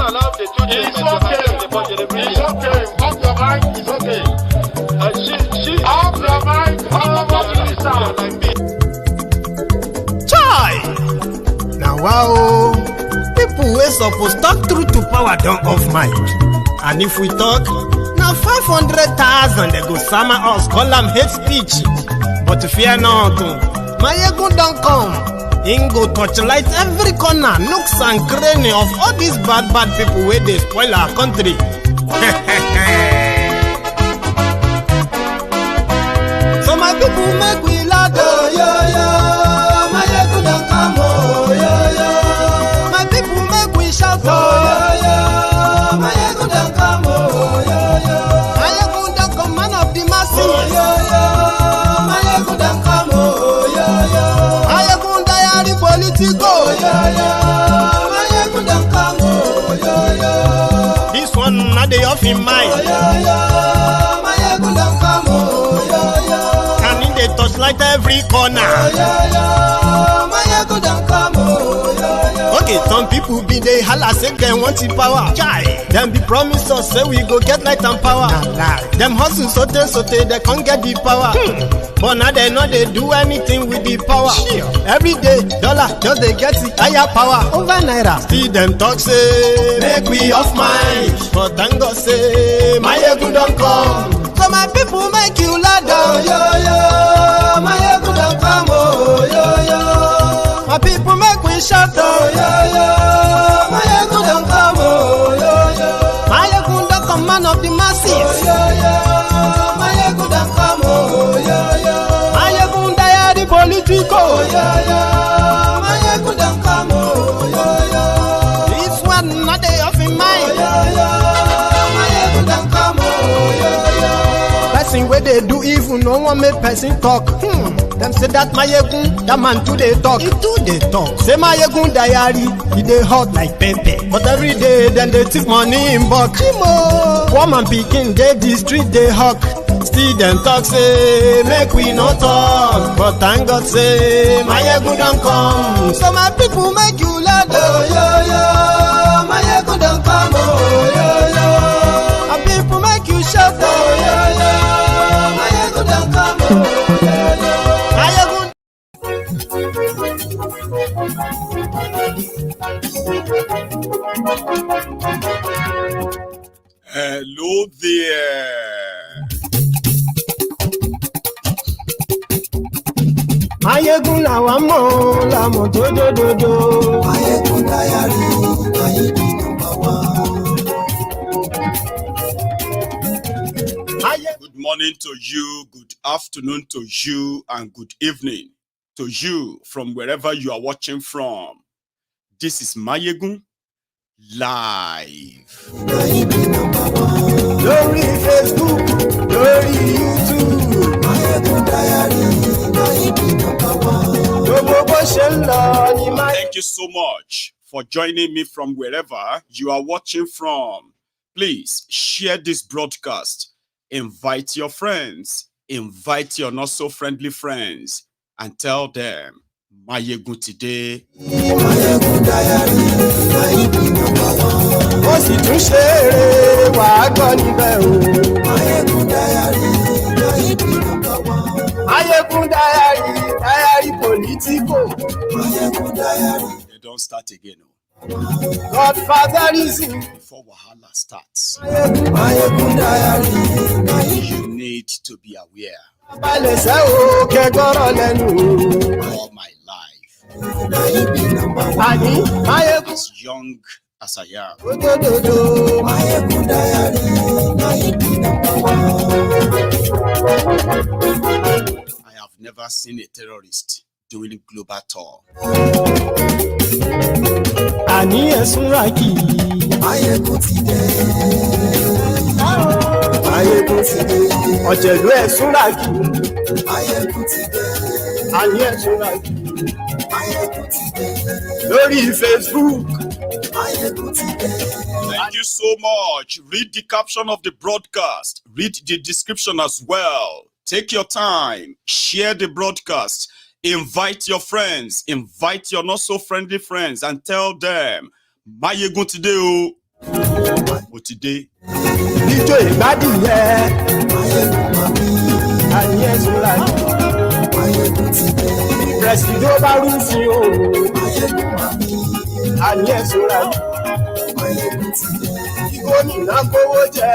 allow the two children to have the budget every year. It's okay. Off your mind. It's okay. She Off your mind. Off your like me. Chai! Now wow, people wey suppose talk truth to power don't off mic. And if we talk, now 500,000 they go summer us, call them hate speech. But fear not, my ego don't come. Him go torchlight every corner, nooks and cranny of all these bad people where they spoil our country. So my people make we laugh, oh, yo, yo. My ego don't come, oh, yo, yo. My people make we shout, oh, yo, yo. My ego don't come, oh, yo, yo. My ego don't come, man of the masses, oh, yo, yo. My ego don't come, oh, yo, yo. My ego diary politico, oh, yo, yo. My ego don't come, oh, yo, yo. This one not the off in mind, oh, yo, yo. My ego don't come, oh, yo, yo. Can in the touchlight every corner, oh, yo, yo. My ego don't come, oh, yo, yo. Okay, some people be they holla say they want the power. Chai, them be promise us say we go get light and power. Nah. Them hustle so they can't get the power. But now they know they do anything with the power. Sure. Every day, dollar just they get the higher power over naira. Still them talk say make we off mind. But thank God say my ego don't come. So my people make you laugh, oh, yo, yo. My ego don't come, oh, yo, yo. My people make we shout, oh, yo, yo. My ego don't come, oh, yo, yo. My ego don't come, man of the masses, oh, yo, yo. My ego don't come, oh, yo, yo. My ego diary politico, oh, yo, yo. My ego don't come, oh, yo, yo. This one not they off in mind, oh, yo, yo. My ego don't come, oh, yo, yo. Person where they do evil, no one make person talk. Them say that my yegun, that man too they talk. He too they talk. Say my yegun diary, he they hot like pepper. But every day then they take money in bulk. Woman picking, they the street they hawk. Still them talk say make we no talk. But thank God say my yegun don't come. So my people make you laugh, oh, yo, yo. My yegun don't come, oh, yo, yo. My people make you shout, oh, yo, yo. My yegun don't come, oh, yo, yo. Hello there. Mayegun làwa mọ̀ làmọ̀ tó dòdòdò. Mayegun diary, Mayegun number one. Good morning to you, good afternoon to you, and good evening to you from wherever you are watching from. This is Mayegun live. Mayegun number one. Lórí Facebook, lórí YouTube. Mayegun diary, Mayegun number one. Thank you so much for joining me from wherever you are watching from. Please share this broadcast. Invite your friends. Invite your not so friendly friends and tell them Mayegun today. Mayegun diary, Mayegun number one. Ó sì tún ṣe eré wàá gbọ́ níbẹ̀ o. Mayegun diary, Mayegun number one. Mayegun diary, diary politico. Mayegun diary. They don't start again. Godfatherism. Before Wahala starts, Mayegun diary. You need to be aware. All my life, as young as I am, I have never seen a terrorist doing global tour. Ọ̀jẹ̀lú ẹ̀sùn ràkì. Àní ẹ̀sùn ràkì. Lórí Facebook. Thank you so much. Read the caption of the broadcast. Read the description as well. Take your time. Share the broadcast. Invite your friends. Invite your not so friendly friends and tell them Mayegun today. But today, Ijó ìgbádìyẹ. Ayé sùúrà ni. Presido bá rúfin o. Ayé sùúrà ni. Gómìnà kówó jẹ.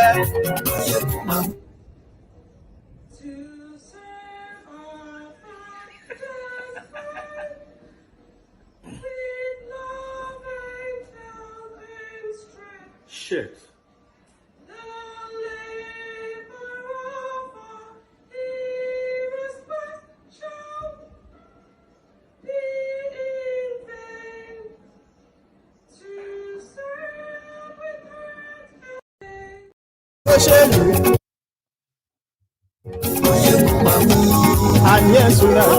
Shit. Òṣèlú. Ayé sùúrà ni.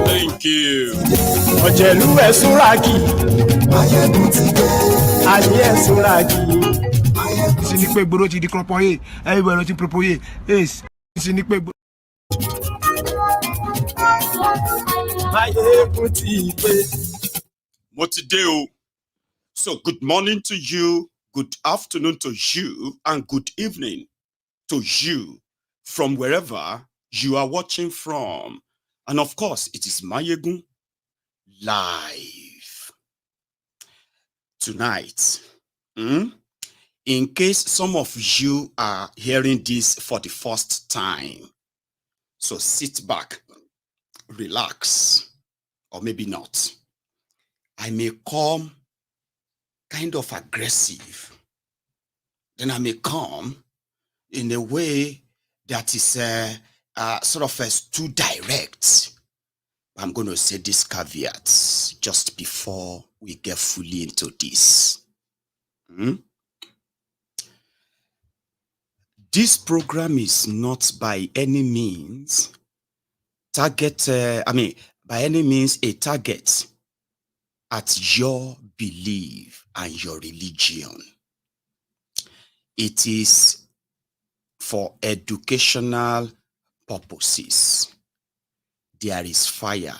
thank you. Ọ̀jẹ̀lú ẹ̀ súnra kì. Ayé ẹ̀ súnra kì. Si ni pé gbòòrò ti di kọpọ̀yé everybody ló ti propose ace si ni pé gbòòrò. Ayé ti pé. Mo ti dé o. So good morning to you, good afternoon to you, and good evening to you from wherever you are watching from. And of course, it is Mayegun live tonight. In case some of you are hearing this for the first time, so sit back, relax, or maybe not. I may come kind of aggressive. Then I may come in a way that is sort of too direct. I'm going to say these caveats just before we get fully into this. This program is not by any means by any means a target at your belief and your religion. It is for educational purposes. There is fire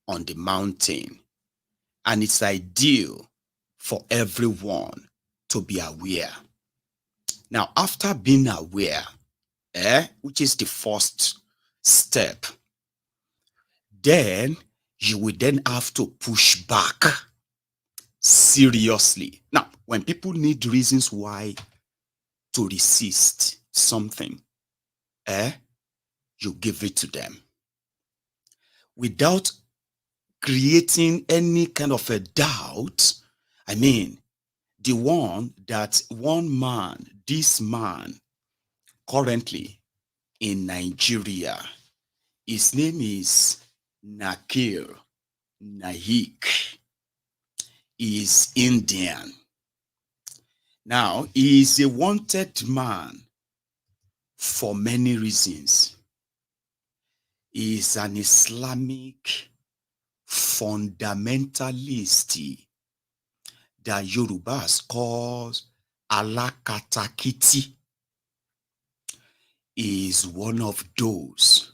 on the mountain, and it's ideal for everyone to be aware. Now, after being aware, which is the first step, then you will then have to push back seriously. Now, when people need reasons why to resist something, you give it to them without creating any kind of a doubt. I mean, the one that this man currently in Nigeria, his name is Zakir Naik. He is Indian. Now, he is a wanted man for many reasons. He is an Islamic fundamentalist that Yorubas calls Alakatakiti. He is one of those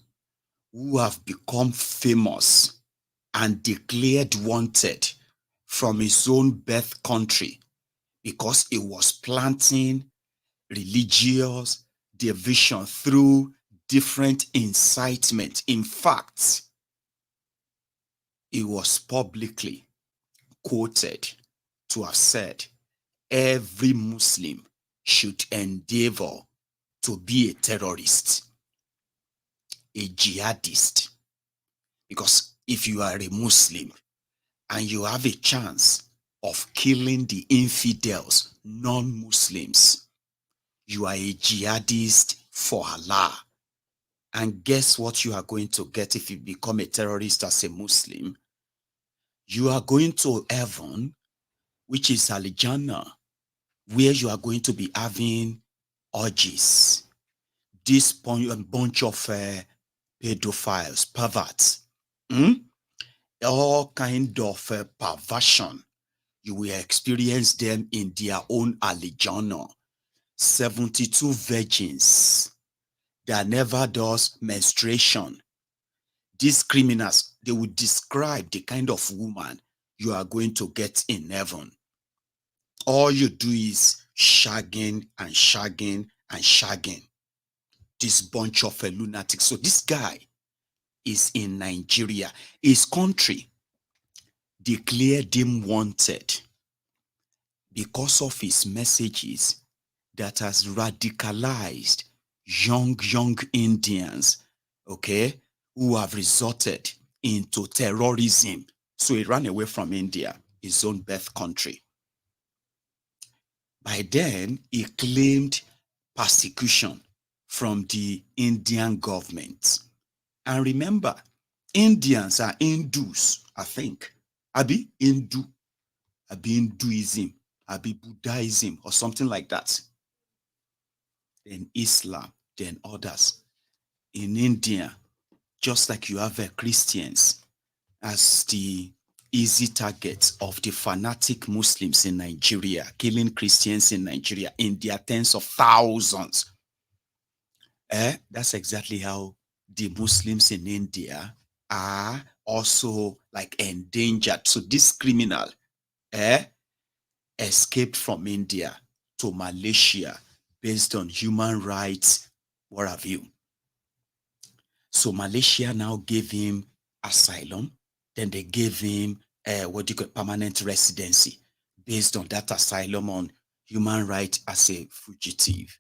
who have become famous and declared wanted from his own birth country because he was planting religious division through different incitement. In fact, he was publicly quoted to have said every Muslim should endeavor to be a terrorist, a jihadist. Because if you are a Muslim and you have a chance of killing the infidels, non-Muslims, you are a jihadist for Allah. And guess what you are going to get if you become a terrorist as a Muslim? You are going to heaven, which is Al-Jannah, where you are going to be having orgies. This bunch of pedophiles, perverts, all kind of perversion, you will experience them in their own Al-Jannah. 72 virgins that never does menstruation. These criminals, they will describe the kind of woman you are going to get in heaven. All you do is shagging and shagging and shagging. This bunch of lunatics. So this guy is in Nigeria. His country declared him wanted because of his messages that has radicalized young Indians, okay, who have resorted into terrorism. So he ran away from India, his own birth country. By then, he claimed persecution from the Indian government. And remember, Indians are Hindus, I think. Abi Hindu, Abi Hinduism, Abi Buddhism, or something like that. Then Islam, then others. In India, just like you have Christians as the easy targets of the fanatic Muslims in Nigeria, killing Christians in Nigeria in their tens of thousands. That's exactly how the Muslims in India are also like endangered. So this criminal escaped from India to Malaysia based on human rights, what have you. So Malaysia now gave him asylum. Then they gave him permanent residency based on that asylum on human rights as a fugitive.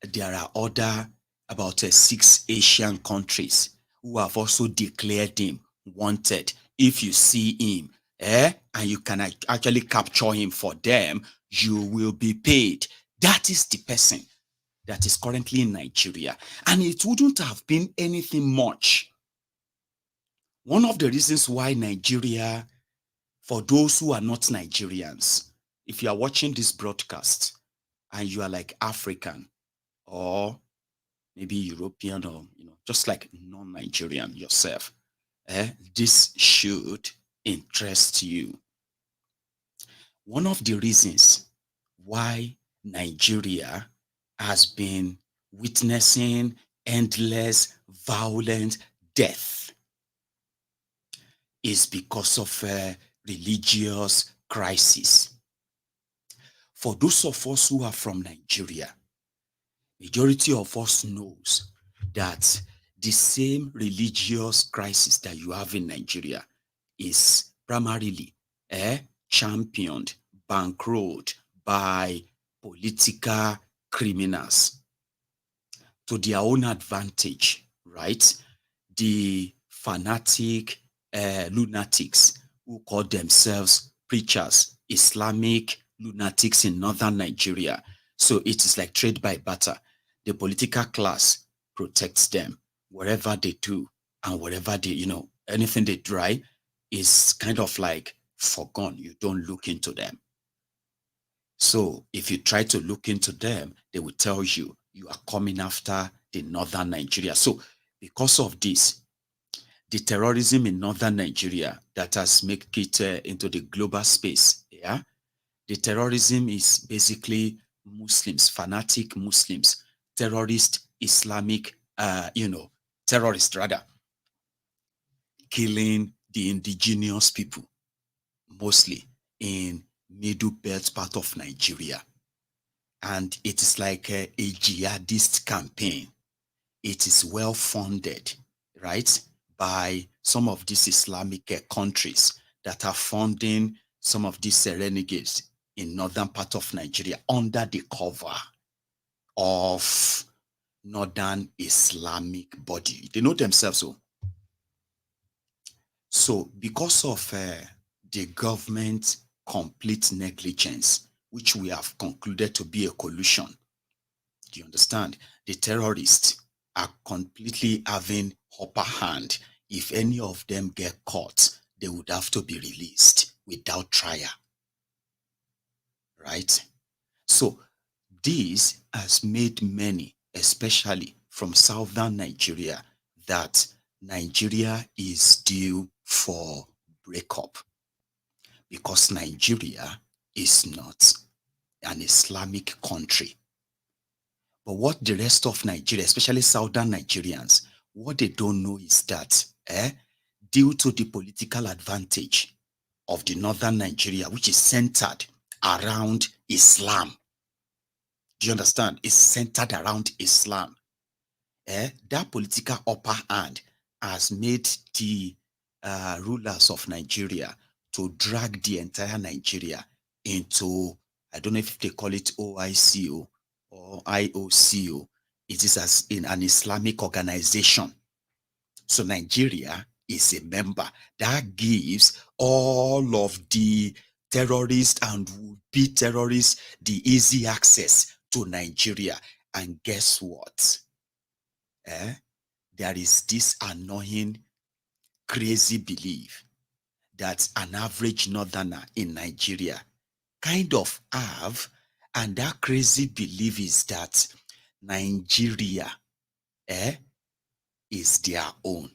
There are other about 6 Asian countries who have also declared him wanted. If you see him, and you can actually capture him for them, you will be paid. That is the person that is currently in Nigeria. And it wouldn't have been anything much. One of the reasons why Nigeria, for those who are not Nigerians, if you are watching this broadcast and you are like African or maybe European or, just like non-Nigerian yourself, this should interest you. One of the reasons why Nigeria has been witnessing endless violent death is because of religious crisis. For those of us who are from Nigeria, majority of us knows that the same religious crisis that you have in Nigeria is primarily championed, bankrolled by political criminals to their own advantage, right? The fanatic lunatics who call themselves preachers, Islamic lunatics in northern Nigeria. So it is like trade by barter. The political class protects them wherever they do, and wherever they, anything they try is kind of like forgone. You don't look into them. So if you try to look into them, they will tell you you are coming after the northern Nigeria. So because of this, the terrorism in northern Nigeria that has made it into the global space, the terrorism is basically Muslims, fanatic Muslims, terrorist Islamic, terrorists rather, killing the indigenous people, mostly in middle belt part of Nigeria. And it is like a jihadist campaign. It is well funded, right, by some of these Islamic countries that are funding some of these renegades in northern part of Nigeria under the cover of northern Islamic body. They know themselves so. So because of the government complete negligence, which we have concluded to be a collusion, do you understand? The terrorists are completely having upper hand. If any of them get caught, they would have to be released without trial. Right? So this has made many, especially from southern Nigeria, that Nigeria is due for breakup because Nigeria is not an Islamic country. But what the rest of Nigeria, especially southern Nigerians, what they don't know is that due to the political advantage of the northern Nigeria, which is centered around Islam. Do you understand? It's centered around Islam. That political upper hand has made the rulers of Nigeria to drag the entire Nigeria into, I don't know if they call it OICO or IOCO. It is as in an Islamic organization. So Nigeria is a member. That gives all of the terrorists and would-be terrorists the easy access to Nigeria. And guess what? There is this annoying, crazy belief that an average northerner in Nigeria kind of have, and that crazy belief is that Nigeria is their own.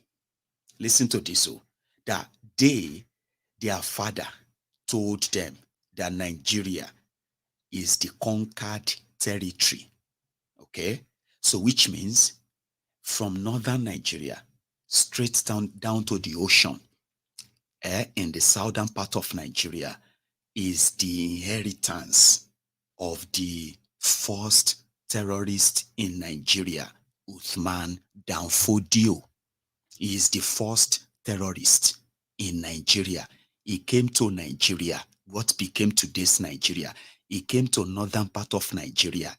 Listen to this, that their father told them that Nigeria is the conquered territory. Okay? So which means from northern Nigeria straight down to the ocean, in the southern part of Nigeria, is the inheritance of the first terrorist in Nigeria, Uthman Danfodio. He is the first terrorist in Nigeria. He came to Nigeria, what became today's Nigeria. He came to northern part of Nigeria,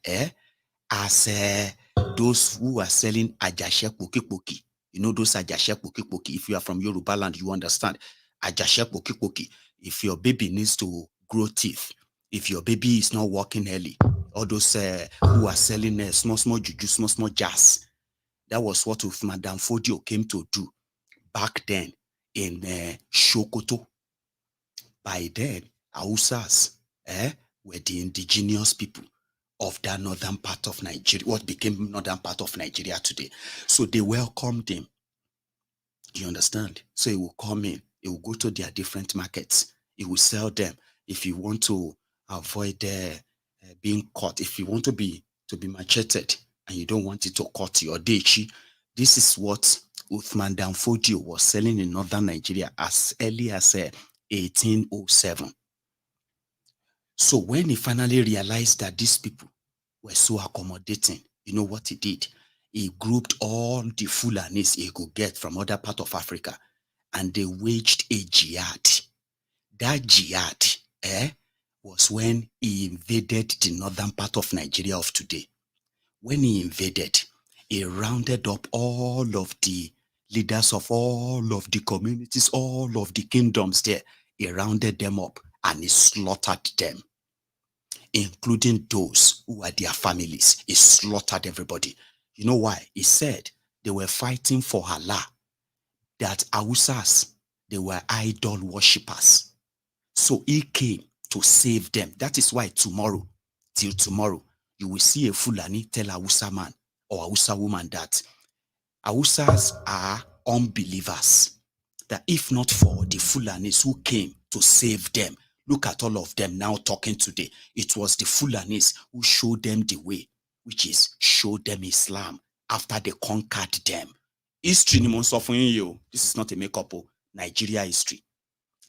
as those who are selling ajashe poki. You know those ajashe poki. If you are from Yoruba land, you understand. Ajashe poki. If your baby needs to grow teeth, if your baby is not walking early, all those who are selling small juju, small jazz. That was what Uthman Danfodio came to do back then in Sokoto. By then, Hausas were the indigenous people of that northern part of Nigeria, what became northern part of Nigeria today. So they welcomed him. Do you understand? So he will come in, he will go to their different markets, he will sell them. If you want to avoid being caught, if you want to be macheted and you don't want it to cut your dechi, this is what Uthman Danfodio was selling in northern Nigeria as early as 1807. So when he finally realized that these people were so accommodating, you know what he did? He grouped all the Fulanis he could get from other parts of Africa, and they waged a jihad. That jihad was when he invaded the northern part of Nigeria of today. When he invaded, he rounded up all of the leaders of all of the communities, all of the kingdoms there. He rounded them up and he slaughtered them, including those who were their families. He slaughtered everybody. You know why? He said they were fighting for Allah, that Hausas, they were idol worshippers. So he came to save them. That is why till tomorrow, you will see a Fulani tell a Hausa man or Hausa woman that Hausas are unbelievers. That if not for the Fulanis who came to save them, look at all of them now talking today. It was the Fulanis who showed them the way, which is show them Islam after they conquered them. History ni mon suffering you. This is not a make-up. Nigeria history.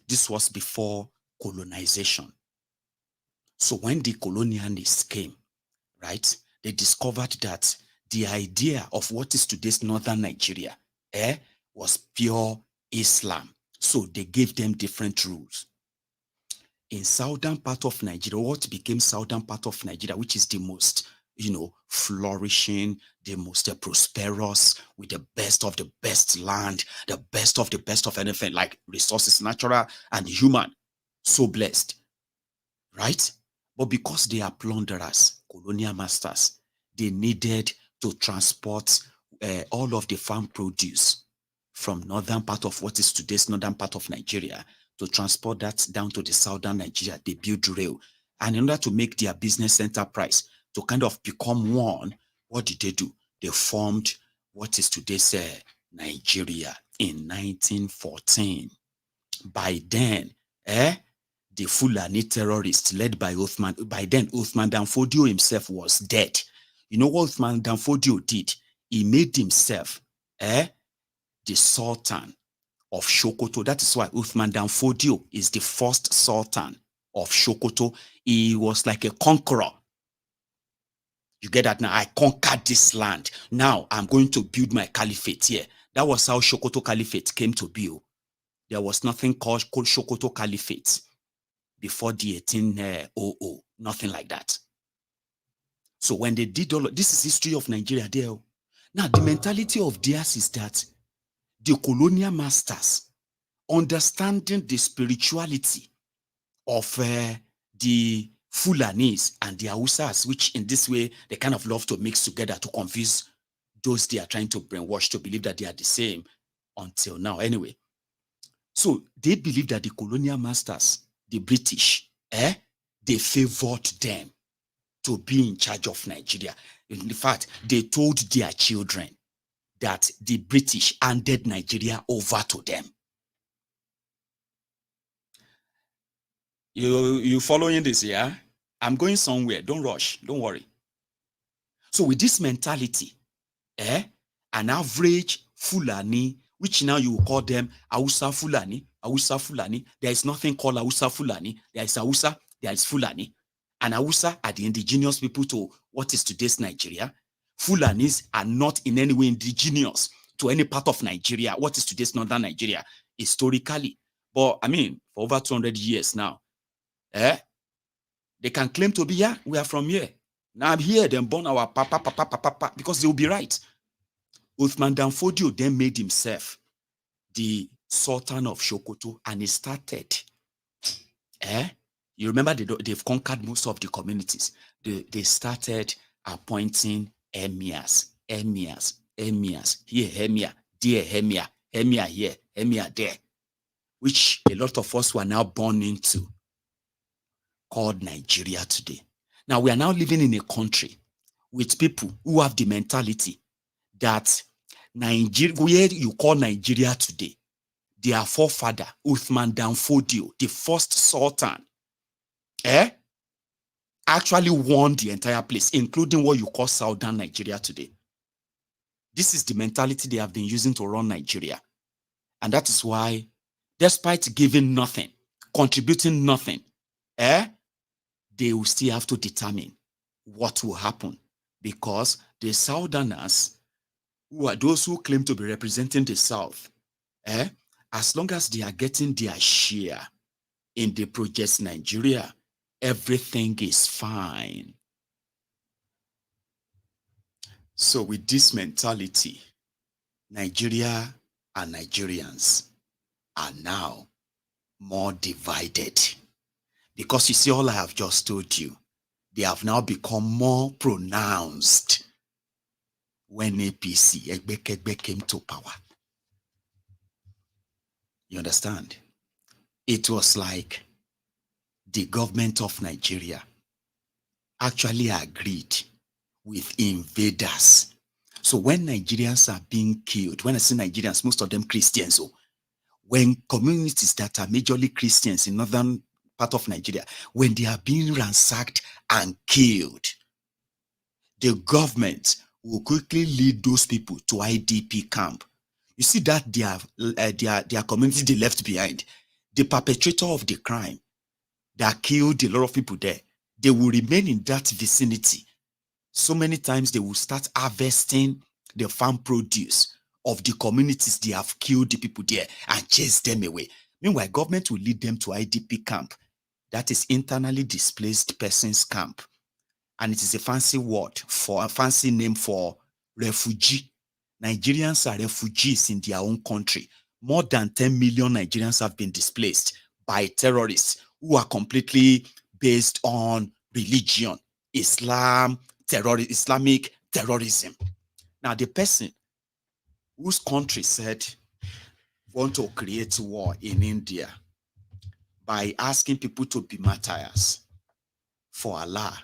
This was before colonization. So when the colonialists came, right, they discovered that the idea of what is today's northern Nigeria was pure Islam. So they gave them different rules. In southern part of Nigeria, what became southern part of Nigeria, which is the most, flourishing, the most prosperous, with the best of the best land, the best of anything, like resources, natural and human, so blessed, right? But because they are plunderers, colonial masters, they needed to transport all of the farm produce from northern part of what is today's northern part of Nigeria, to transport that down to the southern Nigeria. They built rail. And in order to make their business enterprise to kind of become one, what did they do? They formed what is today's Nigeria in 1914. By then, the Fulani terrorists led by Uthman, by then Uthman Danfodio himself was dead. You know what Uthman Danfodio did? He made himself the Sultan of Sokoto. That is why Uthman Danfodio is the first Sultan of Sokoto. He was like a conqueror. You get that now? I conquered this land. Now I'm going to build my caliphate here. That was how Sokoto Caliphate came to be. There was nothing called Sokoto Caliphate before the 1800. Nothing like that. So when they did all of this, is history of Nigeria there. Now the mentality of theirs is that the colonial masters, understanding the spirituality of the Fulanis and the Hausas, which in this way they kind of love to mix together to confuse those they are trying to brainwash to believe that they are the same until now. Anyway, so they believe that the colonial masters, the British, they favored them to be in charge of Nigeria. In fact, they told their children that the British handed Nigeria over to them. You following this, yeah? I'm going somewhere. Don't rush. Don't worry. So with this mentality, an average Fulani, which now you will call them Hausa Fulani. There is nothing called Hausa Fulani. There is Hausa, there is Fulani. And Hausa are the indigenous people to what is today's Nigeria. Fulanis are not in any way indigenous to any part of Nigeria, what is today's northern Nigeria, historically. But I mean, for over 200 years now, they can claim to be, yeah, we are from here. Now I'm here, then born our papa, because they will be right. Uthman Dan Fodio then made himself the Sultan of Sokoto, and he started. You remember they've conquered most of the communities. They started appointing emirs. Here emir, there emir here, emir there, which a lot of us were now born into, called Nigeria today. Now we are now living in a country with people who have the mentality that Nigeria, where you call Nigeria today, their forefather, Uthman Dan Fodio, the first sultan, actually won the entire place, including what you call southern Nigeria today. This is the mentality they have been using to run Nigeria. And that is why, despite giving nothing, contributing nothing, they will still have to determine what will happen, because the Southerners, who are those who claim to be representing the South, as long as they are getting their share in the project Nigeria, everything is fine. So with this mentality, Nigeria and Nigerians are now more divided. Because you see, all I have just told you, they have now become more pronounced when APC, Egbekegbe, came to power. You understand? It was like the government of Nigeria actually agreed with invaders. So when Nigerians are being killed, when I say Nigerians, most of them Christians, so when communities that are majorly Christians in northern part of Nigeria, when they are being ransacked and killed, the government will quickly lead those people to IDP camp. You see that their community they left behind, the perpetrator of the crime that killed a lot of people there, they will remain in that vicinity. So many times they will start harvesting the farm produce of the communities they have killed the people there and chase them away. Meanwhile, government will lead them to IDP camp. That is internally displaced persons camp. And it is a fancy word for a fancy name for refugee. Nigerians are refugees in their own country. More than 10 million Nigerians have been displaced by terrorists who are completely based on religion, Islam, Islamic terrorism. Now, the person whose country said want to create war in India by asking people to be martyrs for Allah,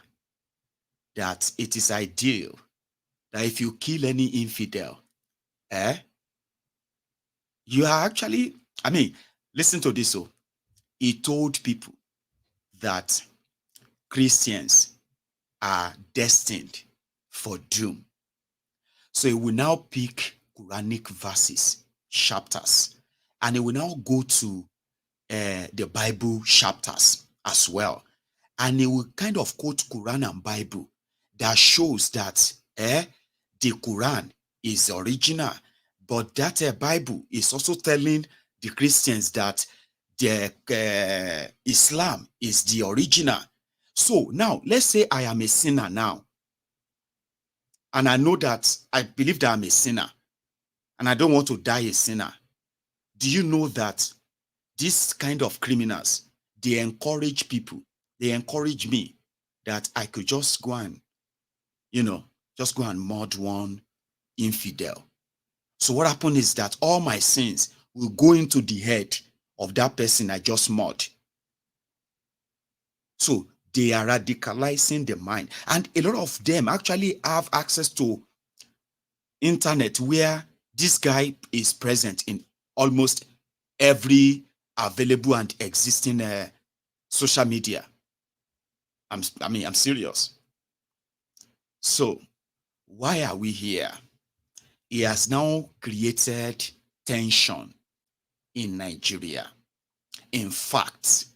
that it is ideal that if you kill any infidel, you are actually, I mean, listen to this. So he told people that Christians are destined for doom. So he will now pick Quranic verses, chapters, and he will now go to the Bible chapters as well. And he will kind of quote Quran and Bible that shows that the Quran is original, but that Bible is also telling the Christians that the Islam is the original. So now, let's say I am a sinner now, and I know that I believe that I'm a sinner, and I don't want to die a sinner. Do you know that these kind of criminals, they encourage people, they encourage me that I could just go and, just go and murder one infidel. So what happened is that all my sins will go into the head of that person I just murdered. So they are radicalizing the mind. And a lot of them actually have access to internet where this guy is present in almost every available and existing social media. I'm serious. So why are we here? He has now created tension in Nigeria. In fact,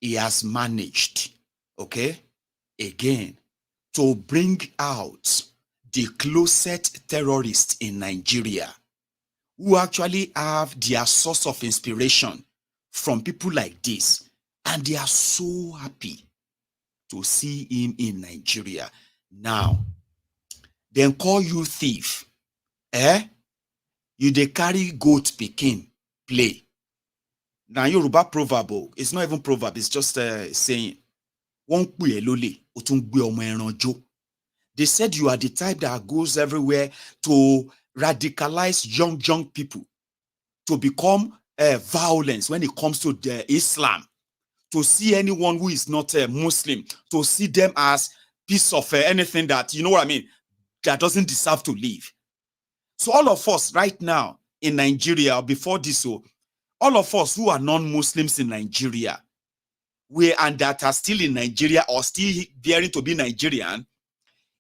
he has managed, again, to bring out the closet terrorists in Nigeria who actually have their source of inspiration from people like this. And they are so happy to see him in Nigeria. Now, then call you thief. You dey carry goat pikin play. Now Yoruba proverb, it's not even proverb, it's just saying. They said you are the type that goes everywhere to radicalize young people to become violence when it comes to the Islam, to see anyone who is not a Muslim, to see them as piece of anything that, you know what I mean, that doesn't deserve to live. So all of us right now in Nigeria, before this, all of us who are non-Muslims in Nigeria, and that are still in Nigeria or still daring to be Nigerian,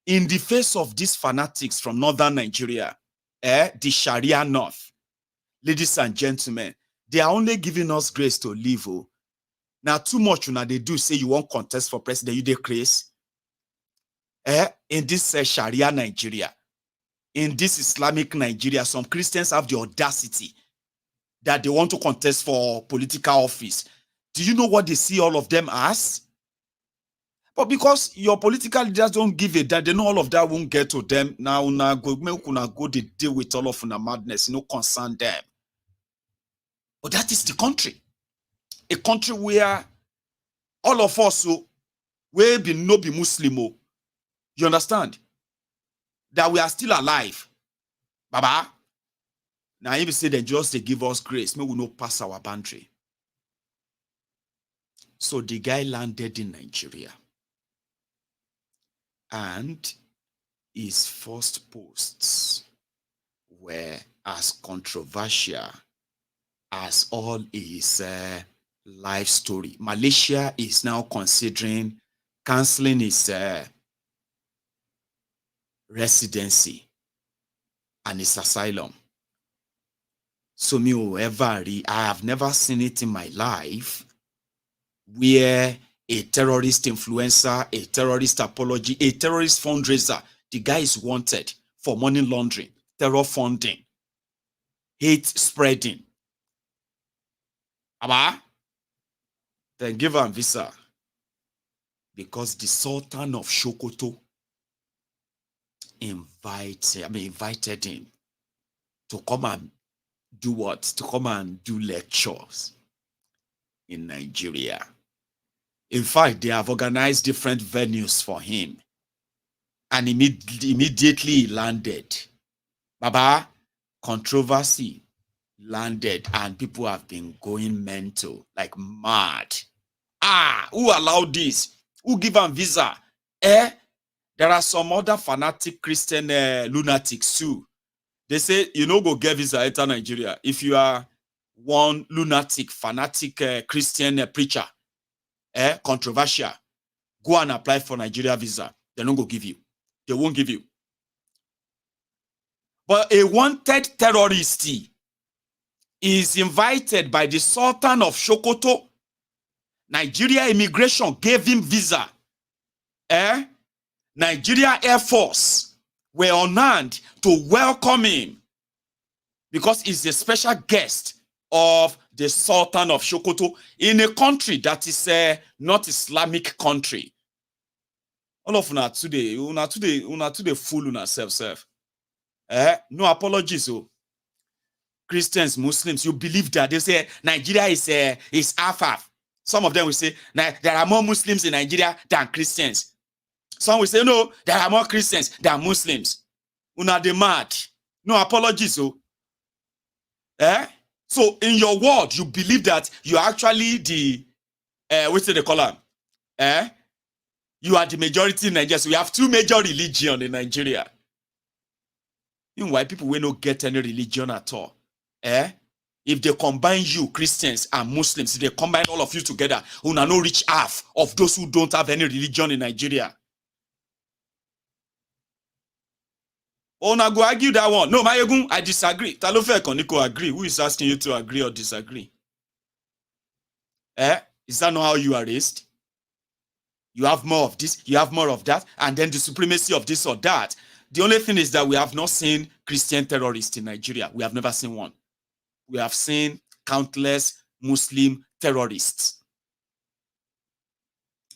in the face of these fanatics from northern Nigeria, the Sharia North, ladies and gentlemen, they are only giving us grace to live. Now, too much they do say you won't contest for president, you dey craze. In this Sharia Nigeria, in this Islamic Nigeria, some Christians have the audacity that they want to contest for political office. Do you know what they see all of them as? But because your political leaders don't give it, that they know all of that won't get to them. Now, go they deal with all of the madness, no concern them. But that is the country. A country where all of us will be no be Muslim. You understand? That we are still alive. Baba. Now, if you say that just they give us grace, maybe we no pass our boundary. So the guy landed in Nigeria. And his first posts were as controversial as all his life story. Malaysia is now considering cancelling his residency and his asylum. So I have never seen it in my life where a terrorist influencer, a terrorist apology, a terrorist fundraiser, the guy is wanted for money laundering, terror funding, hate spreading. Then give him visa. Because the Sultan of Sokoto invited him to come and do what? To come and do lectures in Nigeria. In fact, they have organized different venues for him. And immediately he landed. Baba, controversy landed and people have been going mental, like mad. Who allowed this? Who give him visa? There are some other fanatic Christian lunatics too. They say, go get visa enter Nigeria. If you are one lunatic, fanatic Christian preacher, controversial, go and apply for Nigeria visa. They don't go give you. They won't give you. But a wanted terrorist is invited by the Sultan of Sokoto Nigeria immigration gave him visa. Nigeria Air Force were on hand to welcome him because he's a special guest of the Sultan of Sokoto in a country that is not Islamic country. All of una today fool una self. No apologies. Oh. Christians, Muslims, you believe that. They say Nigeria is half. Some of them will say there are more Muslims in Nigeria than Christians. Some will say no, there are more Christians than Muslims. Una de mad. No apologies. Oh. So in your world, you believe that you are actually the what's the color? You are the majority in Nigeria. So we have two major religions in Nigeria. Meanwhile, people will not get any religion at all. If they combine you, Christians and Muslims, if they combine all of you together, you will not reach half of those who don't have any religion in Nigeria. Oh, now go argue that one. No, Mayegun, I disagree. Talofe Koniko agree. Who is asking you to agree or disagree? Is that not how you are raised? You have more of this, you have more of that, and then the supremacy of this or that. The only thing is that we have not seen Christian terrorists in Nigeria. We have never seen one. We have seen countless Muslim terrorists.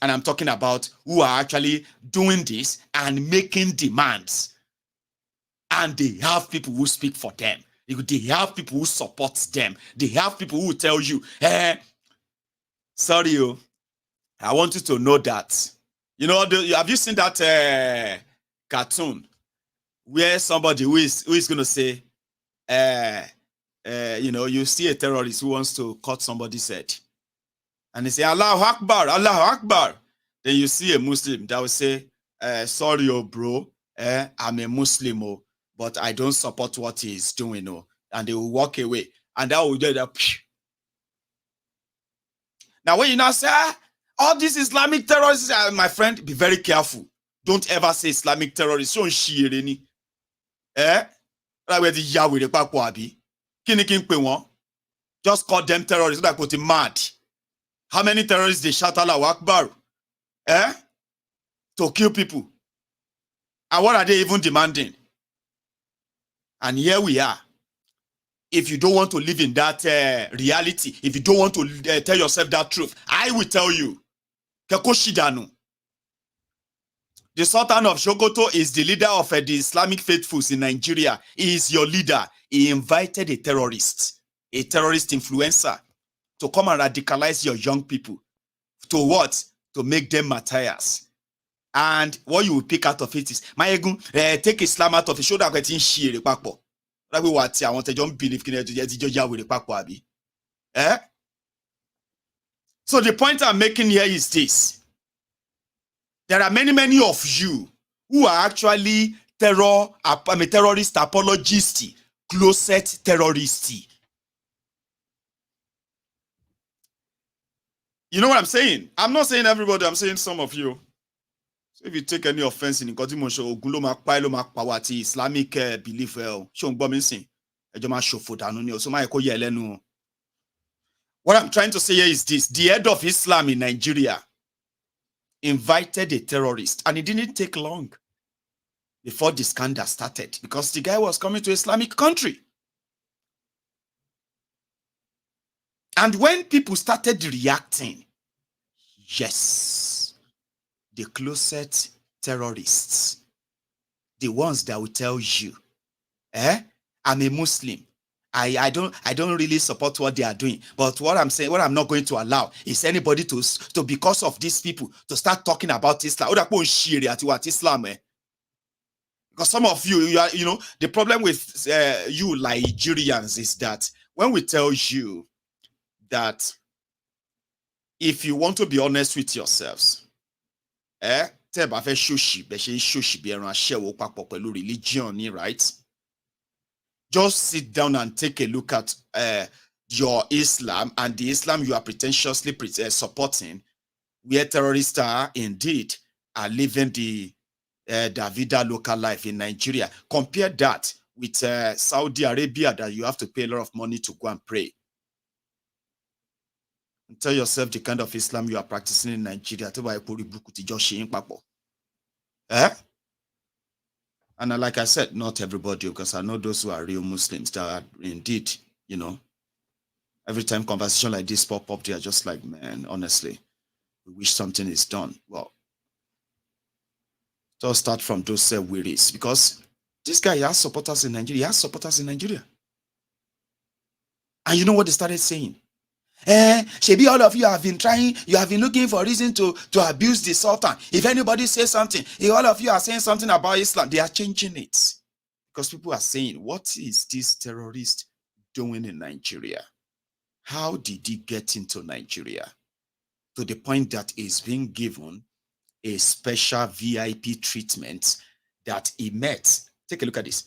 And I'm talking about who are actually doing this and making demands. And they have people who speak for them. They have people who support them. They have people who tell you, sorry, I want you to know that. You know, have you seen that cartoon where somebody who is going to say, you know, you see a terrorist who wants to cut somebody's head. And they say, Allahu Akbar, Allahu Akbar. Then you see a Muslim that will say, sorry, bro, I'm a Muslim, but I don't support what he's doing. And they will walk away. And that will do that. Now, when you now say, all these Islamic terrorists, my friend, be very careful. Don't ever say Islamic terrorists. Don't share any. Just call them terrorists. Like put him mad. How many terrorists they shout Allahu Akbar? To kill people. And what are they even demanding? And here we are. If you don't want to live in that reality, if you don't want to tell yourself that truth, I will tell you. The Sultan of Sokoto is the leader of the Islamic faithfuls in Nigeria. He is your leader. He invited a terrorist influencer, to come and radicalize your young people. To what? To make them martyrs. And what you will pick out of it is, take Islam out of it. Show that I can share the papo. Like what I want to don't believe with the papo. So the point I'm making here is this. There are many of you who are actually terrorist apologists, closet terrorists. You know what I'm saying? I'm not saying everybody, I'm saying some of you. So if you take any offense in Islamic belief, what I'm trying to say here is this. The head of Islam in Nigeria invited a terrorist, and it didn't take long before the scandal started, because the guy was coming to Islamic country. And when people started reacting, yes, the closet terrorists, the ones that will tell you, I'm a Muslim. I don't really support what they are doing. But what I'm saying, what I'm not going to allow is anybody to because of these people to start talking about Islam. Islam. Because some of you are, you know, the problem with you Nigerians is that when we tell you that if you want to be honest with yourselves, religion, right? Just sit down and take a look at your Islam and the Islam you are pretentiously supporting, where terrorists are living the Davida local life in Nigeria. Compare that with Saudi Arabia, that you have to pay a lot of money to go and pray. and tell yourself the kind of Islam you are practicing in Nigeria. Eh? And like I said, not everybody, because I know those who are real Muslims that are indeed, you know, every time conversation like this pop up, they are just like, man, honestly, we wish something is done. Well, just start from those wearies, because this guy has supporters in Nigeria. He has supporters in Nigeria. And you know what they started saying? Shebi, all of you have been trying, you have been looking for reason to abuse the Sultan. If anybody says something, if all of you are saying something about Islam, they are changing it. Because people are saying, what is this terrorist doing in Nigeria? How did he get into Nigeria? To the point that he's being given a special VIP treatment that he met. Take a look at this.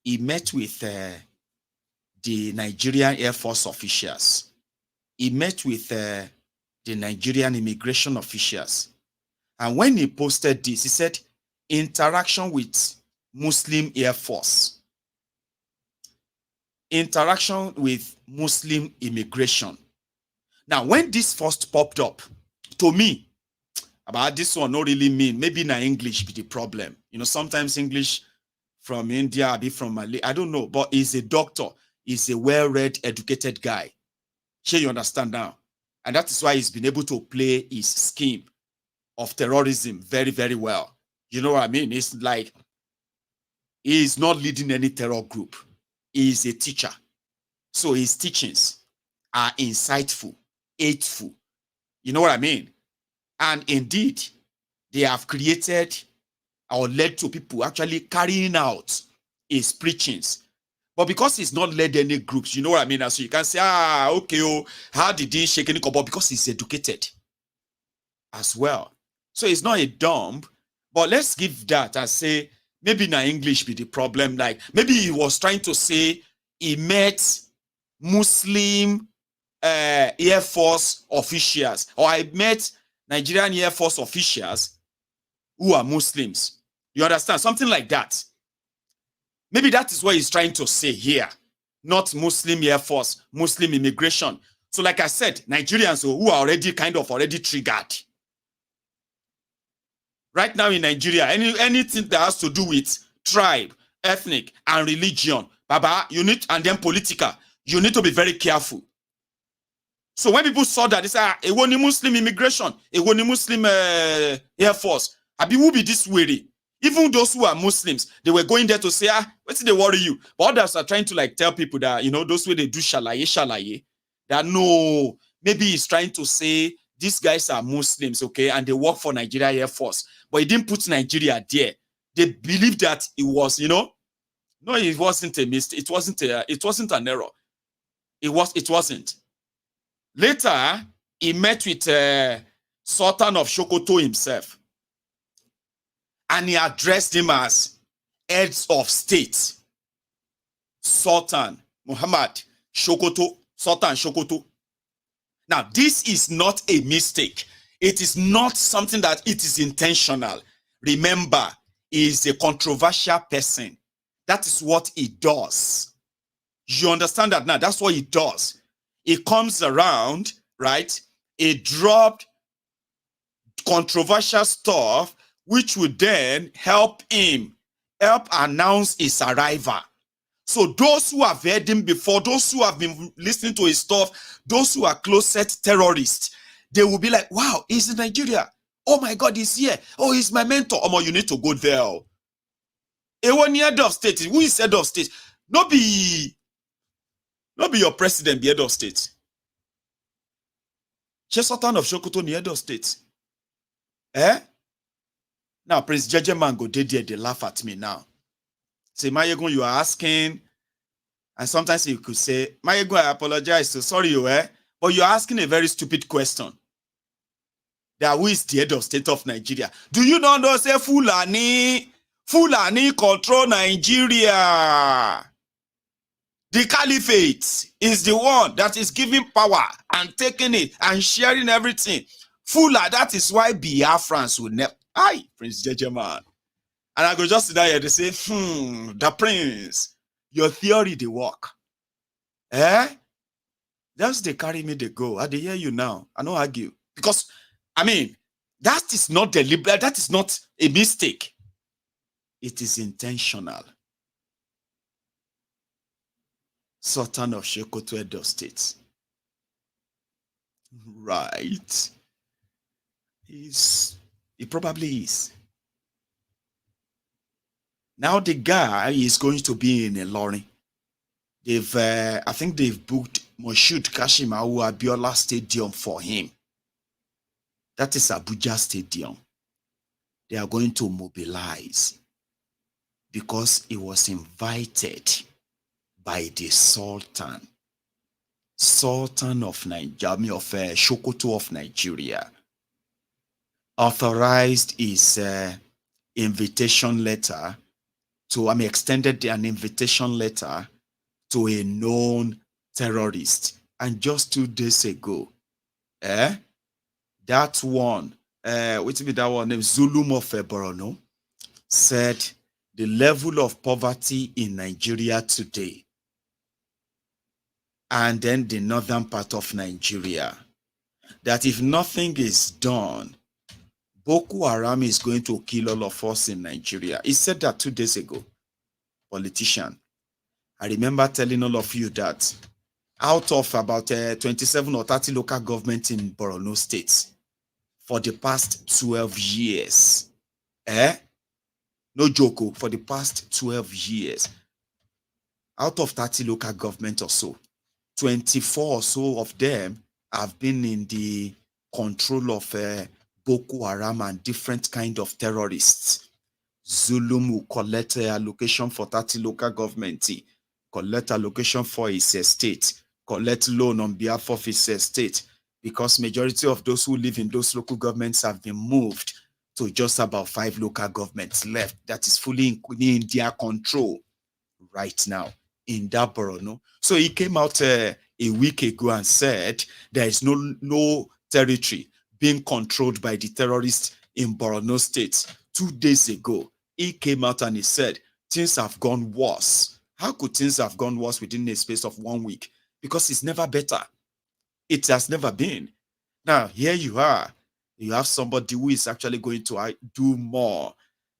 He met with the Nigerian Air Force officials. He met with the Nigerian immigration officials. And when he posted this, he said, interaction with Muslim Air Force. Interaction with Muslim immigration. Now, when this first popped up, to me, about this one, not really mean, maybe in English be the problem. You know, sometimes English from India, be from Malaysia, I don't know, but he's a doctor. He's a well-read, educated guy. Sure, you understand now? And that is why he's been able to play his scheme of terrorism very, very well. You know what I mean? It's like he's not leading any terror group. He's a teacher. So his teachings are insightful, aidful. You know what I mean? And indeed, they have created or led to people actually carrying out his preachings. But because he's not led any groups, you know what I mean? So you can say, okay, oh, how did he shake any cobble? Because he's educated as well. So he's not a dumb, but let's give that and say, maybe in English be the problem. Like maybe he was trying to say he met Muslim Air Force officials, or I met Nigerian Air Force officials who are Muslims. You understand? Something like that. Maybe that is what he's trying to say here. Not Muslim Air Force, Muslim immigration. So like I said, Nigerians who are already already triggered. Right now in Nigeria, anything that has to do with tribe, ethnic, and religion, Baba, you need, and then political, you need to be very careful. So when people saw that, they said, it was Muslim immigration, it was Muslim Air Force. Abi will be this weary. Even those who are Muslims, they were going there to say, what's they worry you? But others are trying to like tell people that, you know, those way they do shalaye, that no, maybe he's trying to say these guys are Muslims, okay, and they work for Nigeria Air Force. But he didn't put Nigeria there. They believed that it was, you know, no, it wasn't a mistake. It wasn't an error. It wasn't. Later, he met with Sultan of Sokoto himself. And he addressed him as heads of state. Sultan Muhammad Sokoto, Sultan Sokoto. Now, this is not a mistake. It is not something that it is intentional. Remember, he is a controversial person. That is what he does. You understand that now? That's what he does. He comes around, right? He dropped controversial stuff, which would then help announce his arrival. So those who have heard him before, those who have been listening to his stuff, those who are closet terrorists, they will be like, wow, he's in Nigeria. Oh my God, he's here. Oh, he's my mentor. Oh, you need to go there. A one head of state. Who is head of state? Not be your president, be head of state. Sultan of Sokoto, the head of state. Now, Prince Jejeman go there, they laugh at me now. Say, Mayegun, you are asking, and sometimes you could say, Mayegun, I apologize, so sorry, but you're asking a very stupid question. That who is the head of state of Nigeria? Do you not know, say, Fulani control Nigeria? The caliphate is the one that is giving power and taking it and sharing everything. Fula, that is why Biafrans will never. Aye, Prince Jejeman. And I go just sit down here to say, the prince, your theory, they work. That's they carry me, they go. I dey hear you now. I don't argue. Because, I mean, that is not deliberate. That is not a mistake. It is intentional. Sultan of Sokoto, Abia State. Right. He probably is. Now the guy is going to be in a lorry. I think they've booked Moshood Kashimawu Abiola Stadium for him. That is Abuja Stadium. They are going to mobilize because he was invited by the Sultan of Nigeria, of Sokoto of Nigeria. Authorized his invitation letter to, extended an invitation letter to a known terrorist. And just 2 days ago, that one, wait a minute, that one named Zulum of Borno, said the level of poverty in Nigeria today, and then the northern part of Nigeria, that if nothing is done, Boko Haram is going to kill all of us in Nigeria. He said that 2 days ago, politician. I remember telling all of you that out of about 27 or 30 local governments in Borno State for the past 12 years, no joke, for the past 12 years, out of 30 local governments or so, 24 or so of them have been in the control of Boko Haram and different kind of terrorists. Zulum will collect allocation for 30 local governments, collect allocation for his estate, collect loan on behalf of his estate, because majority of those who live in those local governments have been moved to just about 5 local governments left that is fully in their control right now in that Borno. So he came out a week ago and said there is no territory being controlled by the terrorists in Borno State. 2 days ago, he came out and he said things have gone worse. How could things have gone worse within a space of 1 week? Because it's never better. It has never been. Now, here you are. You have somebody who is actually going to do more.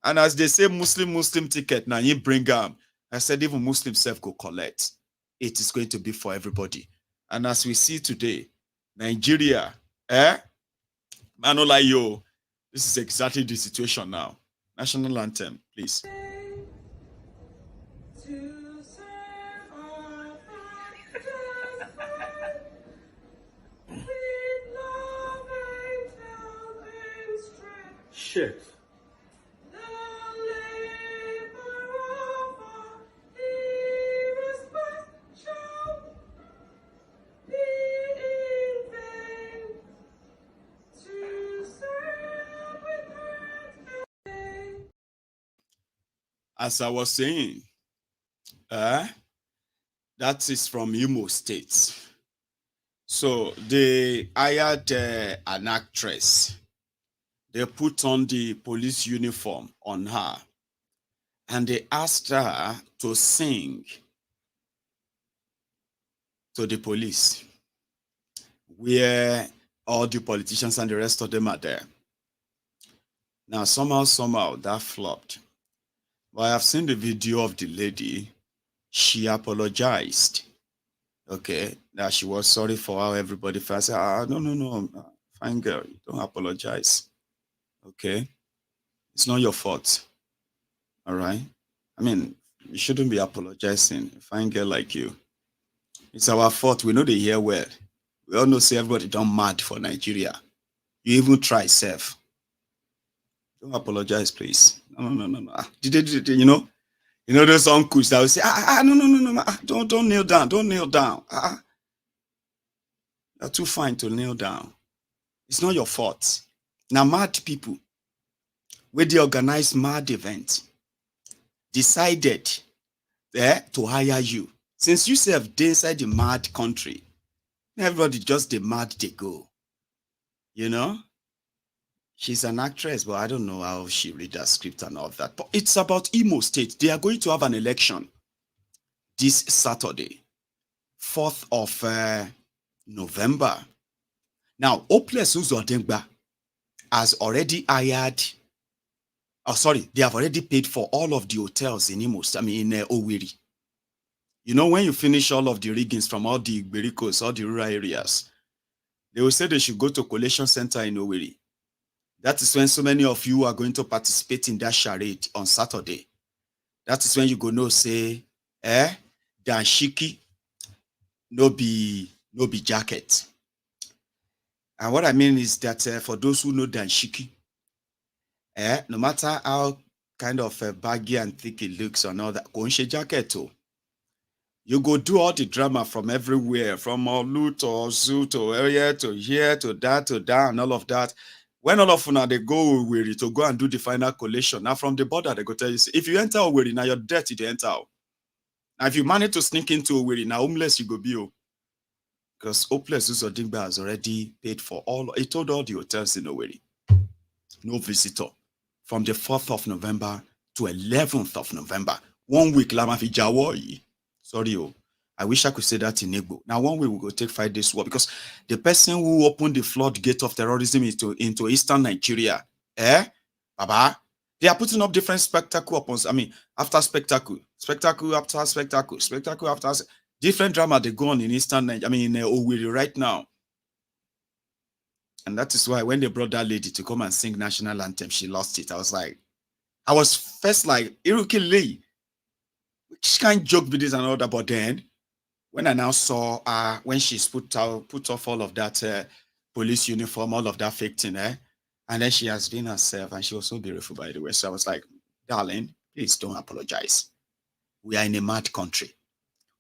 And as they say, Muslim ticket, now you bring them. I said, even Muslim self go collect. It is going to be for everybody. And as we see today, Nigeria, Manolayo, this is exactly the situation now. National anthem, please. Shit. As I was saying, that is from Imo State. So they hired an actress. They put on the police uniform on her and they asked her to sing to the police where all the politicians and the rest of them are there. Now, somehow that flopped. But I have seen the video of the lady. She apologized. Okay, that she was sorry for how everybody felt. I said, no, fine girl, you don't apologize. Okay, it's not your fault. All right. I mean, you shouldn't be apologizing. A fine girl like you. It's our fault. We know they hear well. We all know say everybody don't mad for Nigeria. You even try self. Don't apologize, please. No. You know those uncles that will say, no. Don't kneel down. Don't kneel down. You're too fine to kneel down. It's not your fault. Now, mad people, where they organize mad event, decided to hire you. Since you serve inside the mad country, everybody just the mad they go. You know? She's an actress, but I don't know how she read that script and all of that. But it's about Imo State. They are going to have an election this Saturday, 4th of November. Now, Hopeless Uzodengba has already hired, they have already paid for all of the hotels in Owerri. You know, when you finish all of the riggings from all the Bericos, all the rural areas, they will say they should go to collation center in Owerri. That is when so many of you are going to participate in that charade on Saturday. That is when you go no say, danshiki, no be jacket. And what I mean is that for those who know danshiki, no matter how kind of baggy and thick it looks or all that, go jacket too. You go do all the drama from everywhere, from Olu to Ozu to area to here to that, and all of that. When all of you now they go Owerri to go and do the final collation, now from the border they go tell you, if you enter Owerri, now you're dirty to enter. Now if you manage to sneak into Owerri, now homeless you go be. Because Hopeless Uzodingba has already paid for all, he told all the hotels in Owerri. No visitor. From the 4th of November to 11th of November. 1 week, Lama fi Jawoyi. Sorry, I wish I could say that in Igbo. Now, 1 week we go take 5 days war because the person who opened the floodgate of terrorism into Eastern Nigeria, Baba, they are putting up different spectacle after spectacle, spectacle after spectacle, spectacle after different drama they go on in Eastern Nigeria, in Owerri right now. And that is why when they brought that lady to come and sing national anthem, she lost it. I was first like, Iruki Lee. Which kind of joke videos and all that, but then when I now saw when she's put off all of that police uniform, all of that fake thing, and then she has been herself, and she was so beautiful, by the way. So I was like, darling, please don't apologize. We are in a mad country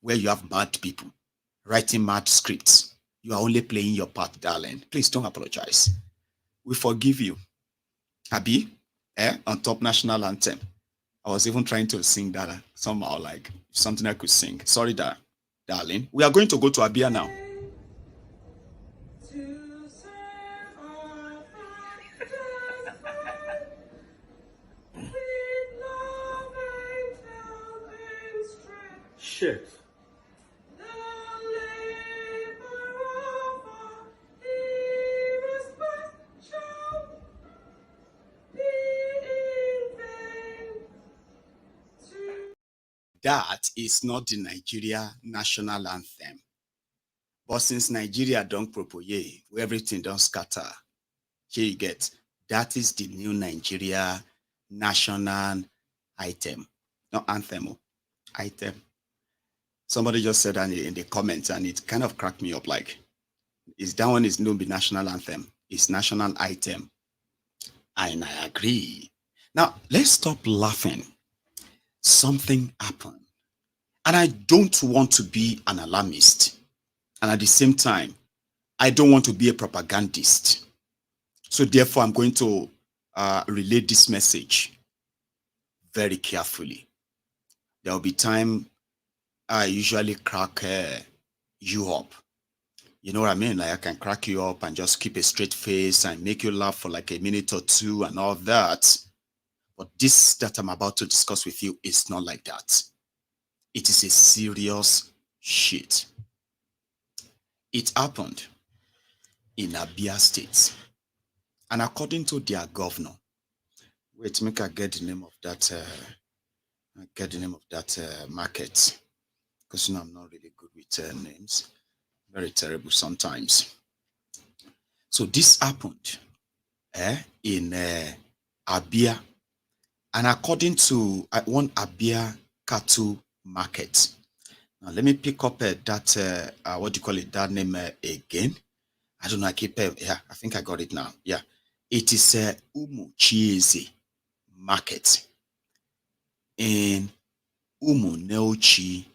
where you have mad people writing mad scripts. You are only playing your part, darling. Please don't apologize. We forgive you. Abi, on top national anthem. I was even trying to sing that somehow, like something I could sing. Sorry, darling. We are going to go to Abia now. Shit. That is not the Nigeria national anthem. But since Nigeria don't propose, where everything don't scatter, here you get, that is the new Nigeria national item. Not anthem, item. Somebody just said that in the comments, and it kind of cracked me up. Like, that one is no be national anthem. It's national item. And I agree. Now, let's stop laughing. Something happened. And I don't want to be an alarmist. And at the same time, I don't want to be a propagandist. So therefore, I'm going to relay this message very carefully. There will be time I usually crack you up. You know what I mean? Like I can crack you up and just keep a straight face and make you laugh for like a minute or two and all that. But this that I'm about to discuss with you is not like that. It is a serious shit. It happened in Abia State. And according to their governor, wait, make I get the name of that market. Because you know I'm not really good with names. Very terrible sometimes. So this happened in Abia. And according to one Abia cattle market. Now let me pick up that, what do you call it, that name again. I don't know, I think I got it now. Yeah. It is Umuchieze market in Umuneuchi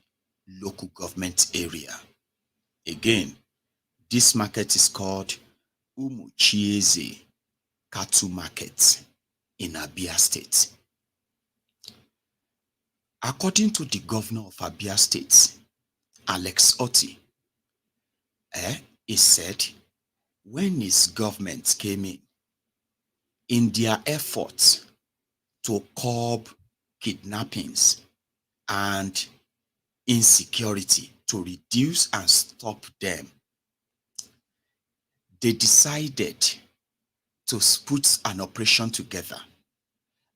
local government area. Again, this market is called Umuchieze cattle market in Abia State. According to the governor of Abia State, Alex Otti, he said when his government came in their efforts to curb kidnappings and insecurity, to reduce and stop them, they decided to put an operation together.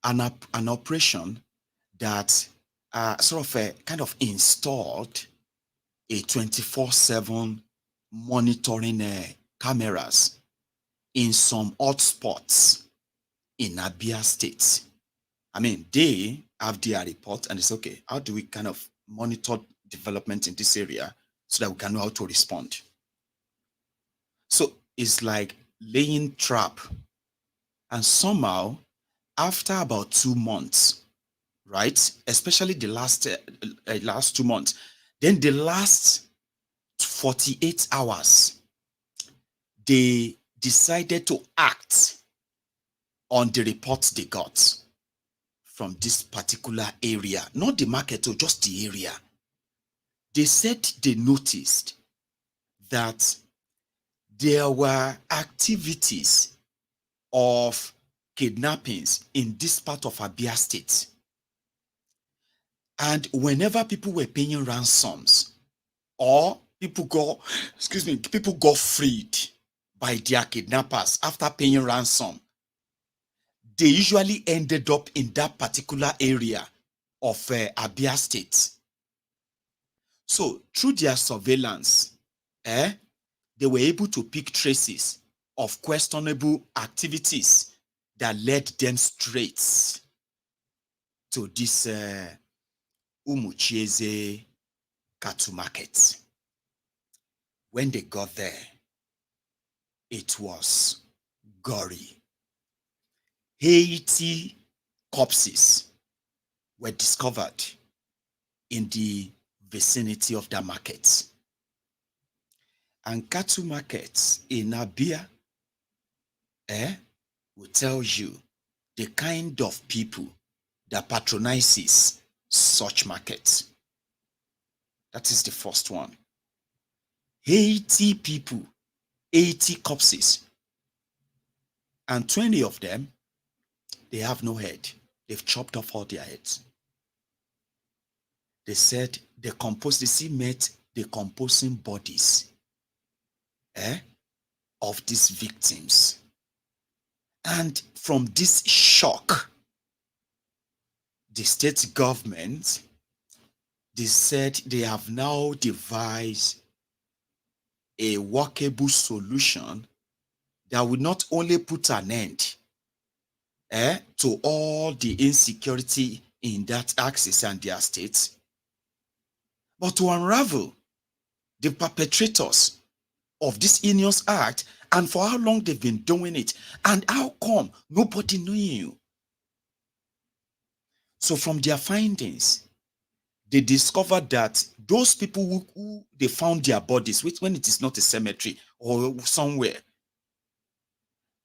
An operation that sort of kind of installed a 24/7 monitoring cameras in some hotspots in Abia State. I mean, they have their report and it's okay. How do we kind of monitor development in this area so that we can know how to respond? So it's like laying trap. And somehow, after about 2 months, right, especially the last 2 months, then the last 48 hours, they decided to act on the reports they got from this particular area, not the market, or just the area. They said they noticed that there were activities of kidnappings in this part of Abia State. And whenever people were paying ransoms or people got freed by their kidnappers after paying ransom, they usually ended up in that particular area of Abia State. So through their surveillance, they were able to pick traces of questionable activities that led them straight to this Umuchieze cattle market. When they got there, it was gory. 80 corpses were discovered in the vicinity of the market. And cattle markets in Abia will tell you the kind of people that patronizes such markets. That is the first one. 80 people, 80 corpses, and 20 of them, they have no head. They've chopped off all their heads. They said they met decomposing bodies of these victims. And from this shock, the state government, they said they have now devised a workable solution that will not only put an end to all the insecurity in that axis and their states, but to unravel the perpetrators of this heinous act and for how long they've been doing it and how come nobody knew. So from their findings, they discovered that those people who they found their bodies, when it is not a cemetery or somewhere,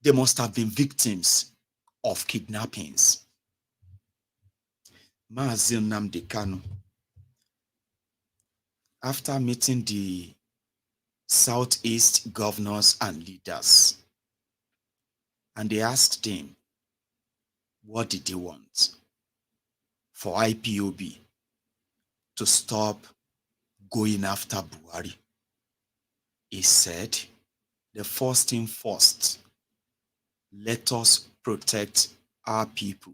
they must have been victims of kidnappings. Mazi Nnamdi Kanu, after meeting the Southeast governors and leaders, and they asked him, what did they want for IPOB to stop going after Buhari? He said, the first thing first, let us protect our people.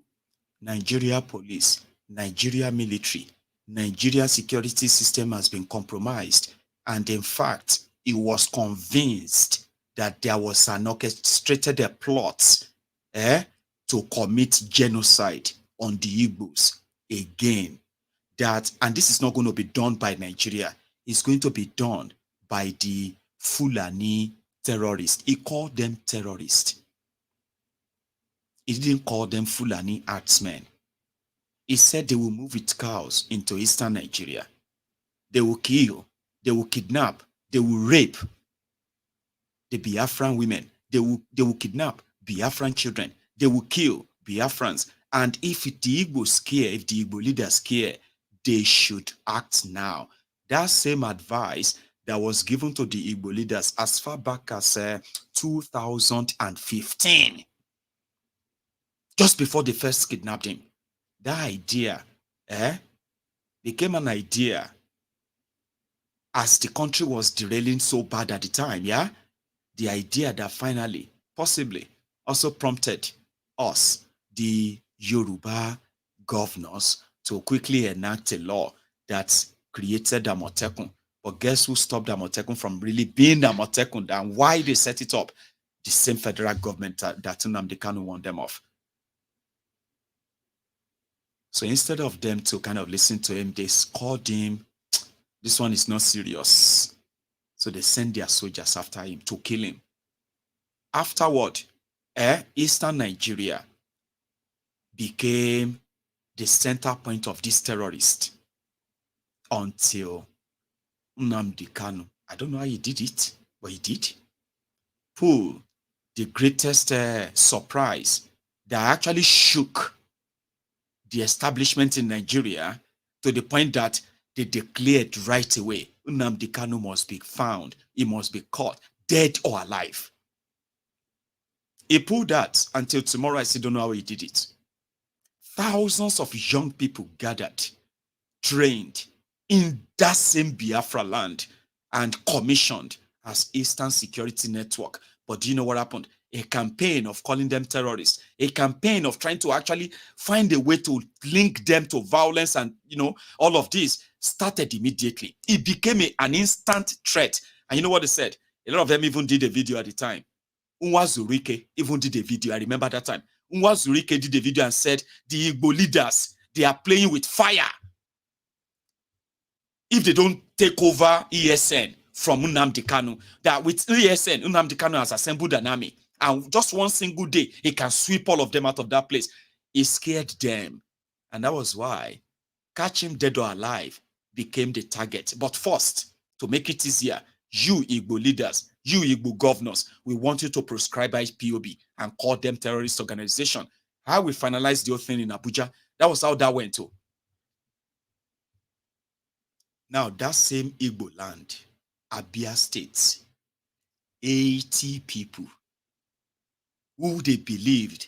Nigeria police, Nigeria military, Nigeria security system has been compromised. And in fact, he was convinced that there was an orchestrated plot to commit genocide on the Igbos again. And this is not going to be done by Nigeria. It's going to be done by the Fulani terrorists. He called them terrorists. He didn't call them Fulani herdsmen. He said they will move with cows into eastern Nigeria. They will kill, they will kidnap, they will rape the Biafran women. They will kidnap Biafran children. They will kill Biafrans. And if the Igbos care, if the Igbo leaders care, they should act now. That same advice that was given to the Igbo leaders as far back as 2015, just before they first kidnapped him. That idea became an idea as the country was derailing so bad at the time, the idea that finally, possibly, also prompted us, the Yoruba governors, to quickly enact a law that created Amotekun. But guess who stopped Amotekun from really being Amotekun, and why they set it up? The same federal government that Nnamdi Kanu warned them off. So instead of them to kind of listen to him, they scored him. This one is not serious. So they sent their soldiers after him to kill him. Afterward, Eastern Nigeria became the center point of this terrorist until Nnamdi Kanu. I don't know how he did it, but he did. Pull the greatest surprise that actually shook the establishment in Nigeria to the point that they declared right away, Nnamdi Kanu must be found. He must be caught, dead or alive. He pulled that until tomorrow. I still don't know how he did it. Thousands of young people gathered, trained in that same Biafra land and commissioned as Eastern Security Network. But do you know what happened? A campaign of calling them terrorists, a campaign of trying to actually find a way to link them to violence and, all of this started immediately. It became an instant threat. And you know what they said? A lot of them even did a video at the time. Unwa Zurike even did a video. I remember that time. Unwa Zurike did a video and said, the Igbo leaders, they are playing with fire. If they don't take over ESN from Nnamdi Kanu, that with ESN, Nnamdi Kanu has assembled an army. And just one single day, he can sweep all of them out of that place. He scared them. And that was why catch him dead or alive became the target. But first, to make it easier, you Igbo leaders, you Igbo governors, we want you to proscribe IPOB and call them terrorist organization. How we finalized the whole thing in Abuja, that was how that went to. Now, that same Igbo land, Abia State, 80 people who they believed,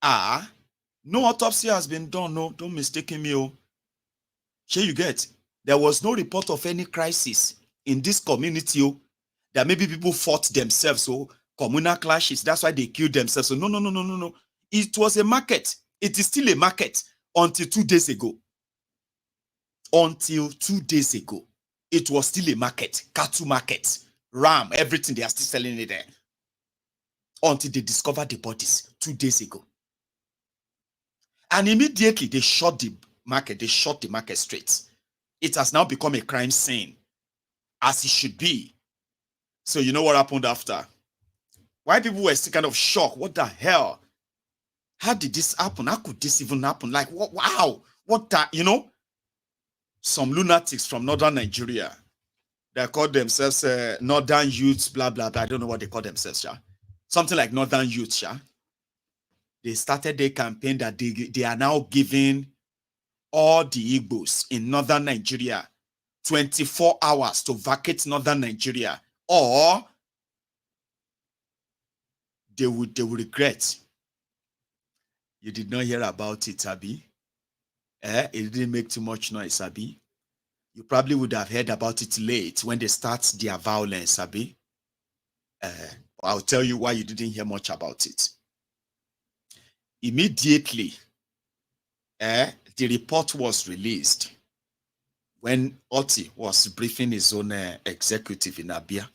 no autopsy has been done, no, don't mistake me, oh. Here you get, there was no report of any crisis in this community, oh, that maybe people fought themselves, so communal clashes, that's why they killed themselves. So no. It was a market. It is still a market until 2 days ago. Until 2 days ago, it was still a market, cattle market, ram, everything, they are still selling it there. Until they discovered the bodies 2 days ago. And immediately they shut the market straight. It has now become a crime scene, as it should be. So you know what happened after? Why people were still kind of shocked. What the hell? How did this happen? How could this even happen? Like, what? Wow. What that, Some lunatics from northern Nigeria, they call themselves northern youths, blah, blah, blah. I don't know what they call themselves, yeah. Something like northern youths, yeah. They started their campaign that they are now giving all the Igbos in northern Nigeria 24 hours to vacate northern Nigeria, or they would regret. You did not hear about it, Abi. It didn't make too much noise, Abi. You probably would have heard about it late when they start their violence, Abi. I'll tell you why you didn't hear much about it. Immediately, the report was released when Oti was briefing his own executive in Abia.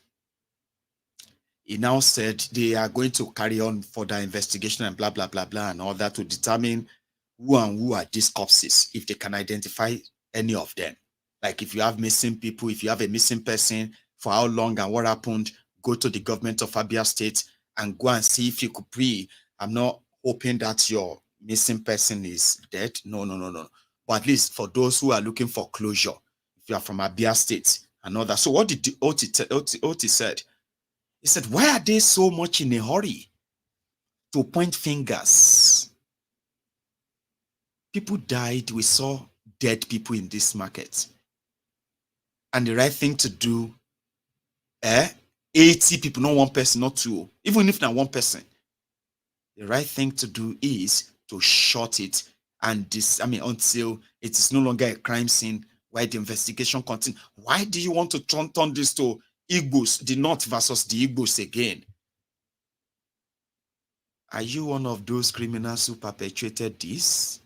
He now said they are going to carry on further investigation and blah, blah, blah, blah, and all that to determine who and who are these corpses, if they can identify any of them. Like if you have missing people, if you have a missing person, for how long and what happened, go to the government of Abia State and go and see if you could pre. I'm not hoping that your missing person is dead. No. But at least for those who are looking for closure, if you are from Abia State and all that. So what did Oti said? He said, why are they so much in a hurry to point fingers? People died. We saw dead people in this market. And the right thing to do, 80 people, not one person, not two, even if not one person, the right thing to do is to shut it until it is no longer a crime scene, why the investigation continues. Why do you want to turn this to Igbos, the North versus the Igbos again. Are you one of those criminals who perpetrated this?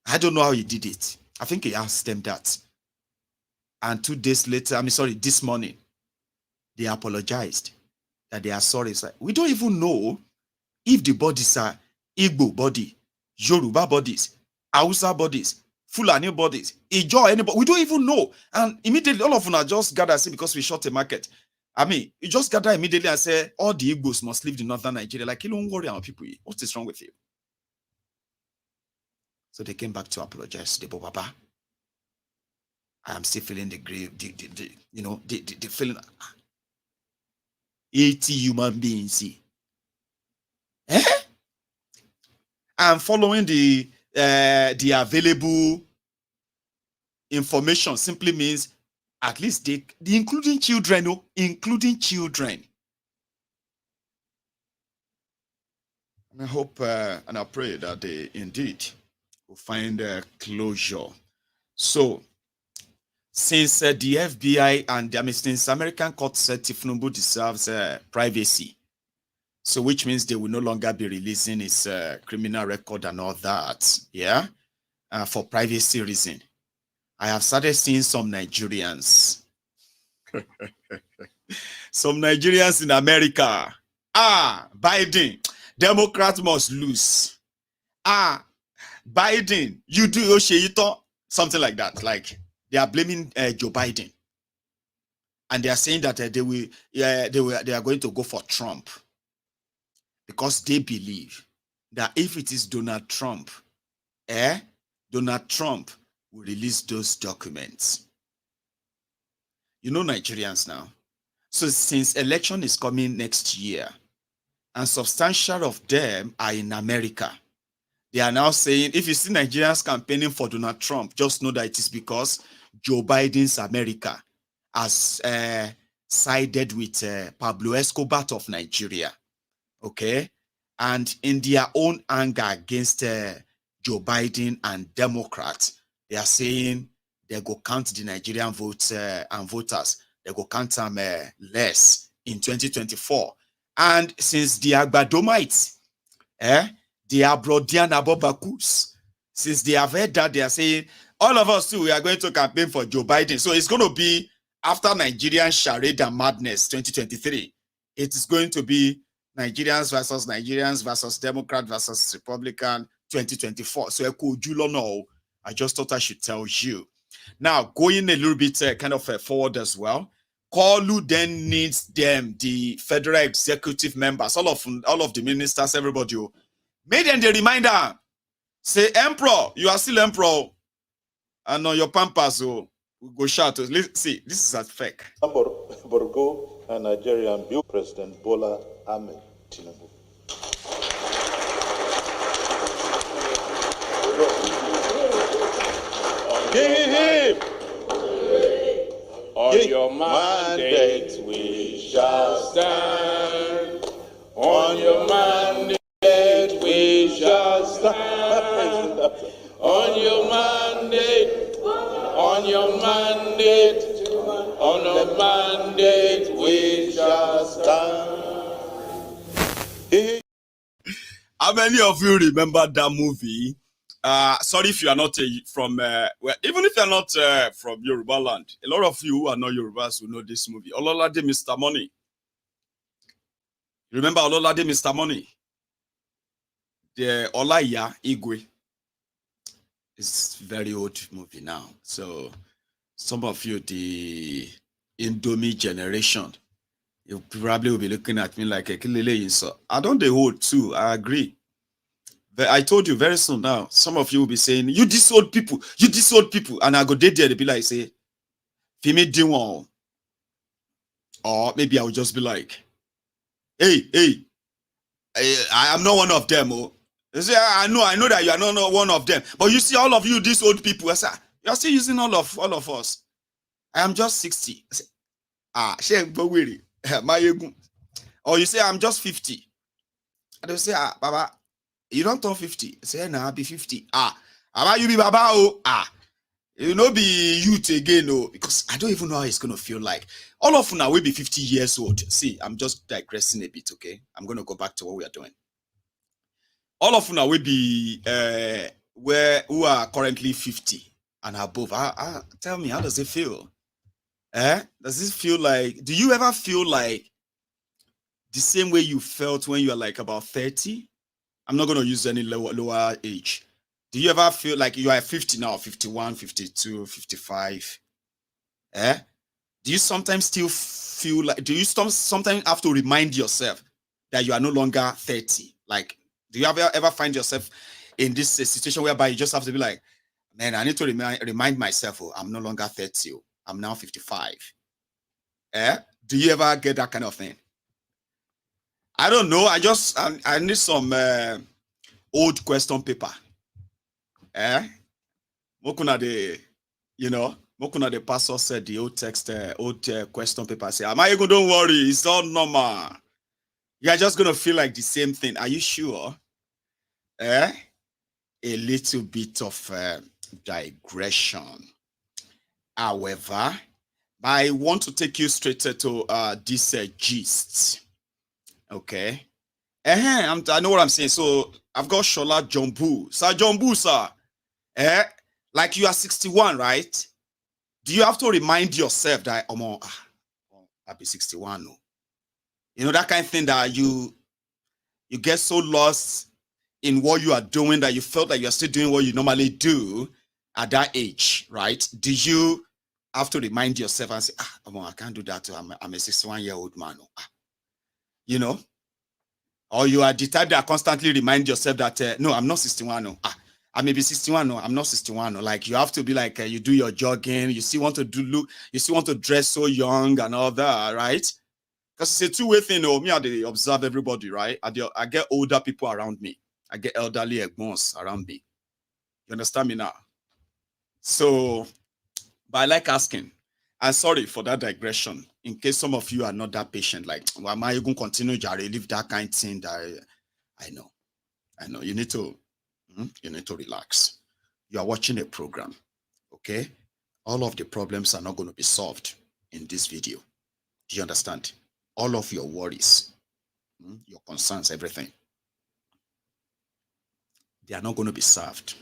I don't know how he did it. I think he asked them that. And 2 days later, this morning, they apologized that they are sorry. It's like, we don't even know if the bodies are Igbo body, Yoruba bodies, Hausa bodies, Fulani bodies, Ijo, anybody. We don't even know. And immediately, all of them are just gathered because we shot a market. You just gather immediately and say, all the Igbos must leave the northern Nigeria. Like, you don't worry about people. What is wrong with you? So they came back to apologize to the Baba. I am still feeling the grave, the feeling. 80 human beings. I'm following the available information. Simply means at least they including children, including children. And I hope and I pray that they indeed will find closure. So, since the FBI and since American court said Tifnumbu deserves privacy, so which means they will no longer be releasing his criminal record and all that, for privacy reason. I have started seeing some Nigerians, some Nigerians in America. Biden, Democrats must lose. Biden, you do Yoshito, something like that. Like they are blaming Joe Biden, and they are saying that they are going to go for Trump because they believe that if it is Donald Trump, Donald Trump will release those documents. You know Nigerians now. So since election is coming next year, and substantial of them are in America, they are now saying, if you see Nigerians campaigning for Donald Trump, just know that it is because Joe Biden's America has sided with Pablo Escobar of Nigeria. Okay? And in their own anger against Joe Biden and Democrats, they are saying they go count the Nigerian votes and voters. They go count them less in 2024. And since the Agbadomites, the Abrodian Abobakus, since they have heard that, they are saying, all of us too, we are going to campaign for Joe Biden. So it's going to be after Nigerian charade and madness 2023. It is going to be Nigerians versus Democrat versus Republican 2024. So I just thought I should tell you. Now, going a little bit forward as well. Kolu then needs them, the federal executive members, all of the ministers, everybody, made them the reminder. Say, Emperor, you are still Emperor. And on your pampas, we go shout. See, this is a fake. Borgo and Nigerian bill President Bola Ahmed Tinubu. On your mandate we shall stand. On your mandate we shall stand. On your mandate, on your mandate, on your mandate we shall stand. How many of you remember that movie? Sorry if you are not from, even if you are not from Yoruba land, a lot of you who are not Yorubas will know this movie. Ololade Mr. Money. Remember Ololade Mr. Money? The Olaya Igwe. It's a very old movie now. So some of you, the Indomie generation, you probably will be looking at me like a kilele. So I don't they hold too. I agree. But I told you very soon now, some of you will be saying, you these old people, and I go there, they be like, say, Fimi Diwan. Or maybe I will just be like, hey, I am not one of them. Oh. They say, I know that you are not one of them. But you see all of you, these old people, I say, you are still using all of us. I am just 60. I say, or you say, I'm just 50. And they say, Baba, you don't turn 50. I say, nah, I'll be 50. Baba, you be Baba, oh. You know, be youth again, no, because I don't even know how it's gonna feel like. All of now will be 50 years old. See, I'm just digressing a bit, okay? I'm gonna go back to what we are doing. All of now will be who are currently 50 and above. Tell me, how does it feel? Does it feel like? Do you ever feel like the same way you felt when you are like about 30? I'm not gonna use any lower age. Do you ever feel like you are 50 now, 51, 52, 55? Do you sometimes still feel like, do you sometimes have to remind yourself that you are no longer 30? Like, do you ever find yourself in this situation whereby you just have to be like, man, I need to remind myself, oh, I'm no longer 30, oh, I'm now 55. Do you ever get that kind of thing? I don't know. I need some old question paper. Mokuna the pastor said the old text, old question paper. Say, am I even? Don't worry, it's all normal. You're just gonna feel like the same thing. Are you sure? A little bit of digression. However, I want to take you straight to this gist. Okay. I know what I'm saying. So I've got Shola Jumbu. Sir Jumbu, sir. Like you are 61, right? Do you have to remind yourself that I'll be 61? No. You know, that kind of thing that you get so lost in what you are doing that you felt like you're still doing what you normally do at that age, right? Do you have to remind yourself and say, I can't do that. I'm a 61-year-old man. You know? Or you are the type that constantly remind yourself that, no, I'm not 61. No. I may be 61. No, I'm not 61. No. Like, you have to be like, you do your jogging. You still want to you still want to dress so young and all that, right? Because it's a two-way thing. Me, I observe everybody, right? I get older people around me. I get elderly egmons around me. You understand me now? So, but I like asking. I'm sorry for that digression. In case some of you are not that patient, like, well, am I going to continue to live that kind of thing? That I know. You need to relax. You are watching a program, okay? All of the problems are not going to be solved in this video. Do you understand? All of your worries, your concerns, everything, they are not going to be solved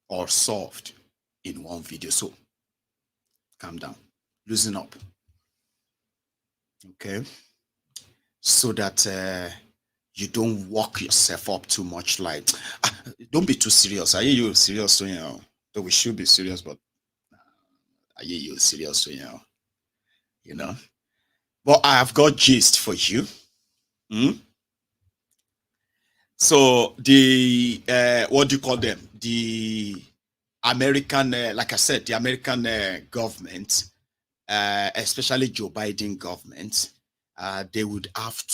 or solved in one video. So, calm down. Loosen up. Okay? So that you don't walk yourself up too much. Like, don't be too serious. Are you serious? So, though we should be serious, but are you serious? So, you know? But I have got gist for you. So the what do you call them? The American, like I said, the American government, especially Joe Biden government, they will have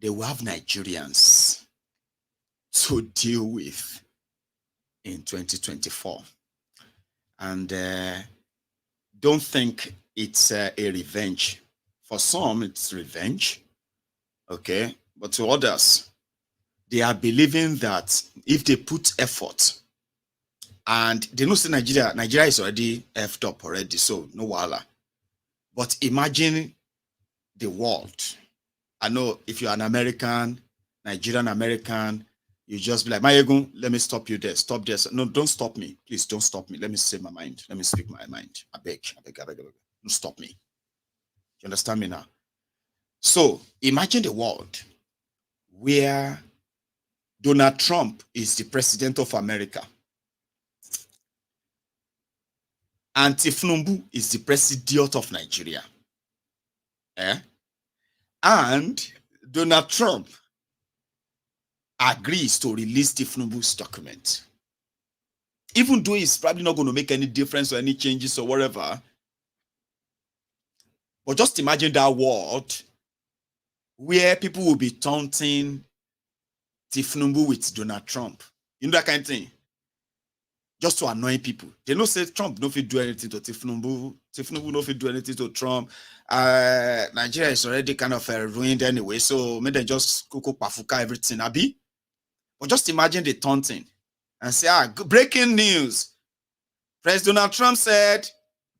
Nigerians to deal with in 2024, and don't think it's a revenge. For some, it's revenge, okay, but to others, they are believing that if they put effort, and they know say Nigeria is already effed up already, so no wala. But imagine the world. I know if you're an American, Nigerian American, you just be like, Mayegun, let me stop you there. Stop there. No, don't stop me. Please don't stop me. Let me say my mind. Let me speak my mind. I beg. Don't stop me. You understand me now? So imagine the world where Donald Trump is the president of America and Tifnumbu is the president of Nigeria. And Donald Trump agrees to release Tifnumbu's document. Even though it's probably not going to make any difference or any changes or whatever. But just imagine that world where people will be taunting Tifnumbu with Donald Trump. You know that kind of thing? Just to annoy people. They don't say Trump no fit do anything to Tifnumbu. Tifnumbu no fit do anything to Trump. Nigeria is already kind of ruined anyway, so maybe they just cook pafuka everything, abi. But just imagine the taunting and say, breaking news. President Donald Trump said,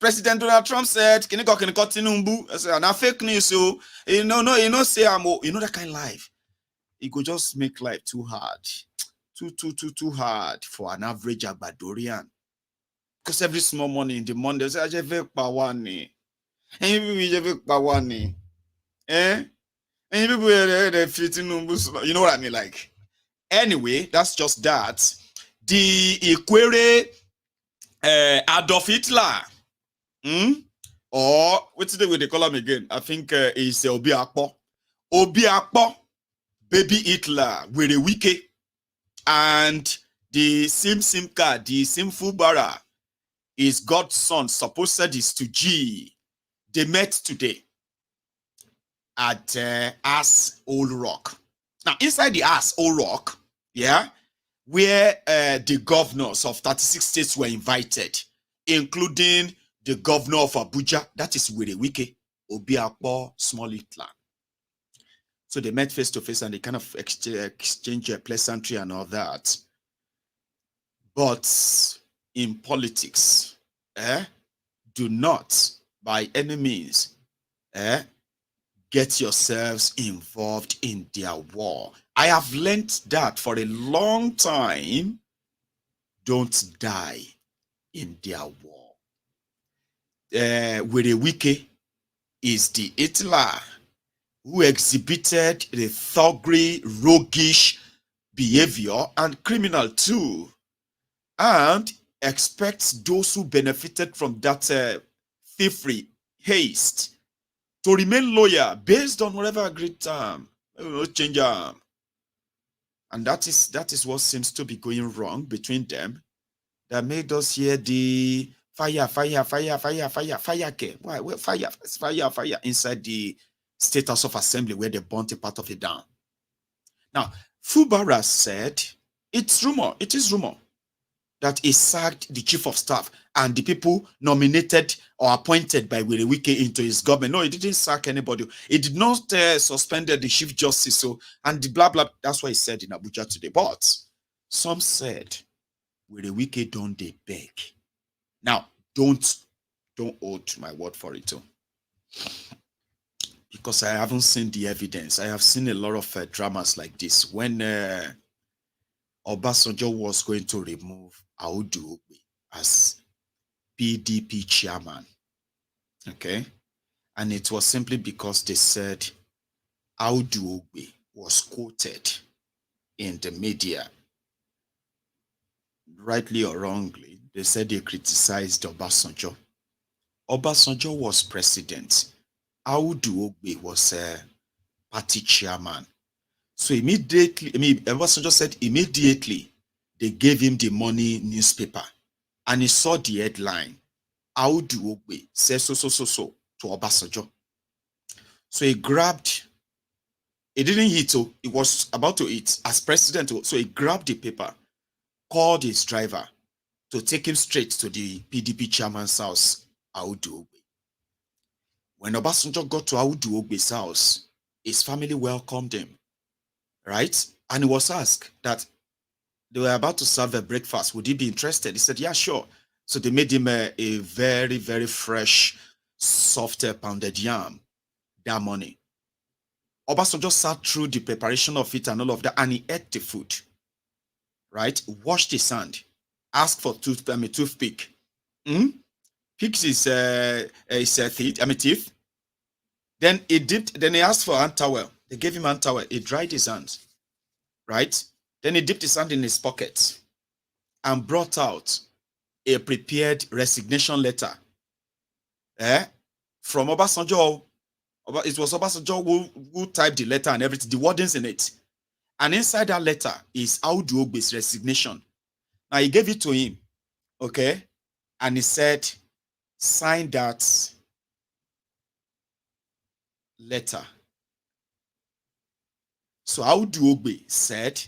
kiniko Tinubu, I said, na fake news, so say that kind of life. It could just make life too hard. Too hard for an average Abadorian. Because every small money in the morning, they say, I just have power. Eh? And people you know what I mean? Like, anyway, that's just that. The Ikwere Adolf Hitler, or what's the way they call him again? I think it's Obiakpo, baby Hitler, with a wiki, and the same card, the same Fubara, is God's son, supposed is to G. They met today at Ass Old Rock. Now, inside the Ass Old Rock, yeah, where the governors of 36 states were invited, including the governor of Abuja, that is Wirewike, Obiakpo, Small Hitler. So they met face to face and they kind of exchange a pleasantry and all that. But in politics, do not, by any means, get yourselves involved in their war. I have learned that for a long time. Don't die in their war. Wirewike is the Hitler who exhibited the thuggery, roguish behavior and criminal too, and expects those who benefited from that thievery, haste, to remain loyal based on whatever agreed term. No change. And that is what seems to be going wrong between them, that made us hear the fire inside the State House of Assembly, where they burnt a part of it down. Now, Fubara said it is rumor that he sacked the chief of staff and the people nominated or appointed by Wirewike into his government. No, he didn't sack anybody. He did not suspend the chief justice. So, and the blah blah. That's what he said in Abuja today. But some said Wirewike don't they beg. Now, don't hold my word for it too, because I haven't seen the evidence. I have seen a lot of dramas like this. When Obasanjo was going to remove Audu Ogbe as PDP chairman, okay, and it was simply because they said Audu Ogbe was quoted in the media, rightly or wrongly. They said they criticized Obasanjo. Obasanjo was president. Audu Ogbe was a party chairman. So immediately, Obasanjo said immediately they gave him the money newspaper, and he saw the headline, Audu Ogbe says so to Obasanjo. So he grabbed, he didn't hit, he was about to hit as president. So he grabbed the paper, called his driver to take him straight to the PDP chairman's house, Audu Ogbe. When Obasanjo got to Audu Ogbe's house, his family welcomed him, right? And he was asked that they were about to serve a breakfast. Would he be interested? He said, yeah, sure. So they made him a very, very fresh, soft pounded yam that morning. Obasanjo sat through the preparation of it and all of that, and he ate the food, right? Washed his hand, asked for toothpick. Picked his teeth. Then he asked for a hand towel. They gave him a hand towel. He dried his hands, right? Then he dipped his hand in his pocket and brought out a prepared resignation letter from Obasanjo. It was Obasanjo who typed the letter and everything, the wordings in it. And inside that letter is Audu Ogbe's resignation. Now he gave it to him, okay? And he said, sign that letter. So Audu Ogbe said,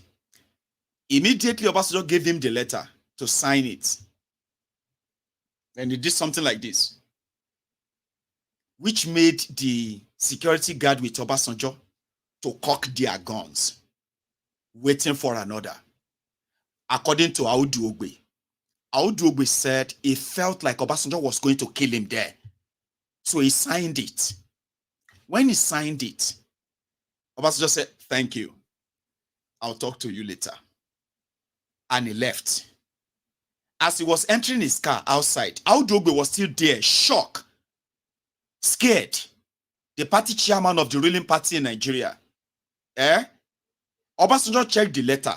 immediately Obasanjo gave him the letter to sign it. And he did something like this, which made the security guard with Obasanjo to cock their guns, waiting for an order. According to Audu Ogbe, Audrogbe said he felt like Obasanjo was going to kill him there. So he signed it. When he signed it, Obasanjo said, thank you. I'll talk to you later. And he left. As he was entering his car outside, Audrogbe was still there, shocked, scared. The party chairman of the ruling party in Nigeria. Obasanjo checked the letter.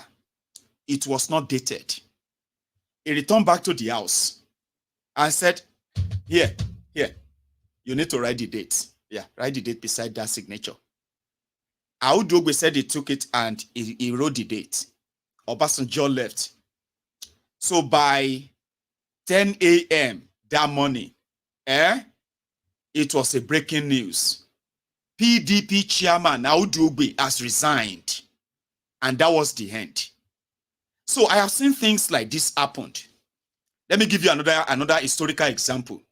It was not dated. He returned back to the house and said, here, you need to write the date. Yeah, write the date beside that signature. Audrogbe said he took it and he wrote the date. Obasanjo left. So by 10 a.m. that morning, it was a breaking news. PDP chairman Audrogbe has resigned. And that was the end. So I have seen things like this happened. Let me give you another historical example.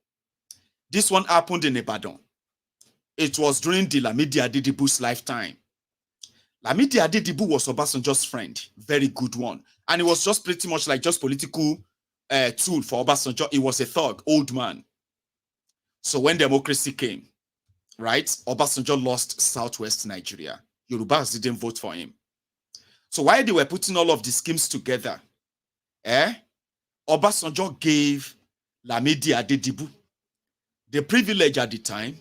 This one happened in Ibadan. It was during the Lamidi Adedibu's lifetime. Lamidi Adedibu was Obasanjo's friend, very good one. And it was just pretty much like just political tool for Obasanjo. He was a thug, old man. So when democracy came, right, Obasanjo lost Southwest Nigeria. Yorubas didn't vote for him. So while they were putting all of the schemes together, Obasanjo gave Lamidi Adedibu the privilege at the time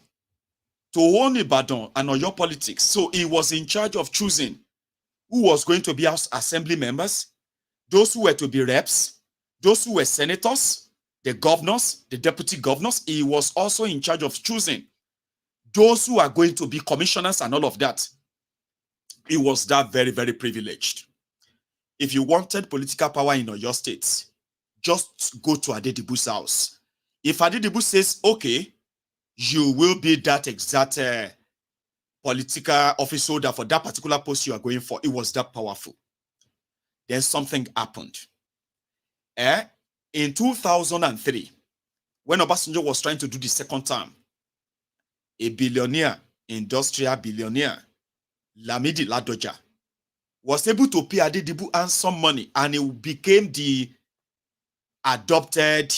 to own Ibadan and Oyo politics. So he was in charge of choosing who was going to be House Assembly members, those who were to be reps, those who were senators, the governors, the deputy governors. He was also in charge of choosing those who are going to be commissioners and all of that. He was that very, very privileged. If you wanted political power in Oyo State, just go to Adedibu's house. If Adedibu says, okay, you will be that exact political office holder for that particular post you are going for, it was that powerful. Then something happened. In 2003, when Obasanjo was trying to do the second term, a billionaire, industrial billionaire, Lamidi Ladoja, was able to pay Adedibu some money, and he became the adopted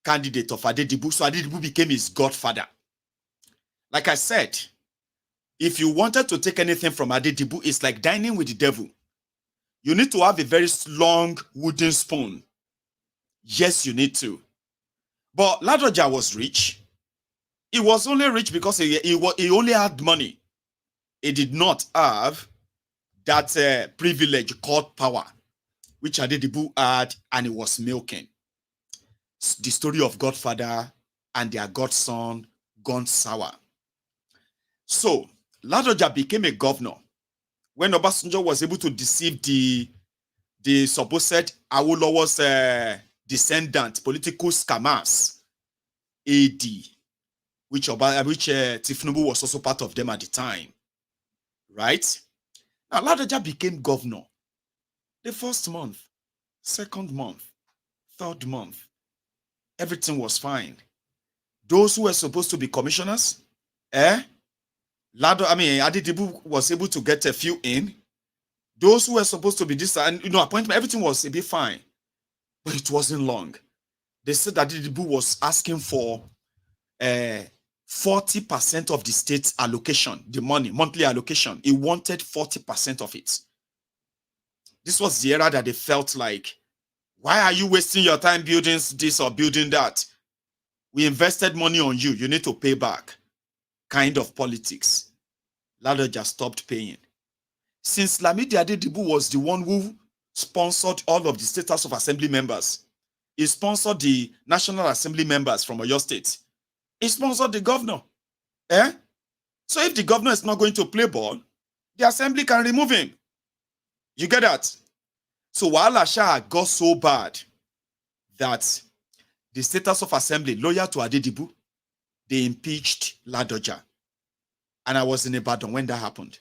candidate of Adedibu. So Adedibu became his godfather. Like I said, if you wanted to take anything from Adedibu, it's like dining with the devil. You need to have a very long wooden spoon. Yes, you need to. But Ladoja was rich. He was only rich because he only had money. He did not have that privilege called power, which Adedibu had, and he was milking. The story of Godfather and their godson gone sour. So Ladoja became a governor when Obasanjo was able to deceive the supposed Awolowo's descendant, political scammers, AD, which Tifnubu was also part of them at the time. Right? Now, Ladoja became governor. The first month, second month, third month, everything was fine. Those who were supposed to be commissioners, Adedibu was able to get a few in. Those who were supposed to be this, and appointment, everything was a bit fine. But it wasn't long. They said that Adedibu was asking for 40% of the state's allocation, the money, monthly allocation. He wanted 40% of it. This was the era that they felt like, why are you wasting your time building this or building that? We invested money on you. You need to pay back. Kind of politics. Ladoja stopped paying. Since Lamidi Adedibu was the one who sponsored all of the State House of Assembly members, he sponsored the National Assembly members from Oyo State. He sponsored the governor. So if the governor is not going to play ball, the assembly can remove him. You get that? So Wahala Shah got so bad that the State House of Assembly, loyal to Adedibu, they impeached Ladoja. And I was in Ibadan when that happened.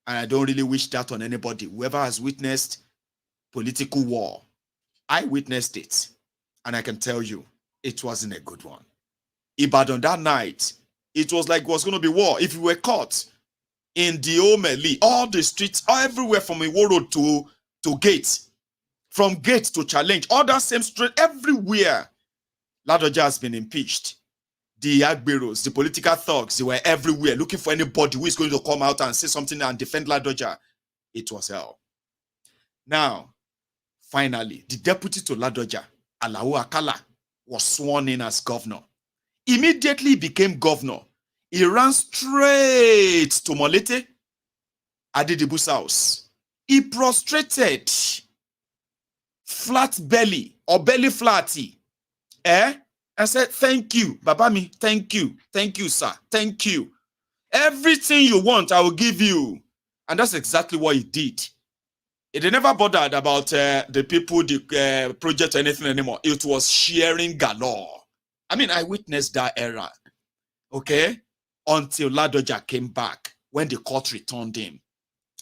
And I don't really wish that on anybody. Whoever has witnessed political war, I witnessed it. And I can tell you, it wasn't a good one. Ibadan that night, it was like it was going to be war. If you were caught in the Omeli, all the streets, everywhere from Iwo Road to Gate, from gate to challenge, all that same street, everywhere, Ladoja has been impeached. The Agberos, the political thugs, they were everywhere looking for anybody who is going to come out and say something and defend Ladoja. It was hell. Now, finally, the deputy to Ladoja, Alao Akala, was sworn in as governor. Immediately became governor. He ran straight to Molete, Adedibu's house. He prostrated, flat belly or belly flatty, and said, thank you, Babami, thank you, sir, thank you. Everything you want, I will give you. And that's exactly what he did. They never bothered about the people, the project, or anything anymore. It was sharing galore. I mean, I witnessed that era, okay, until Ladoja came back, when the court returned him.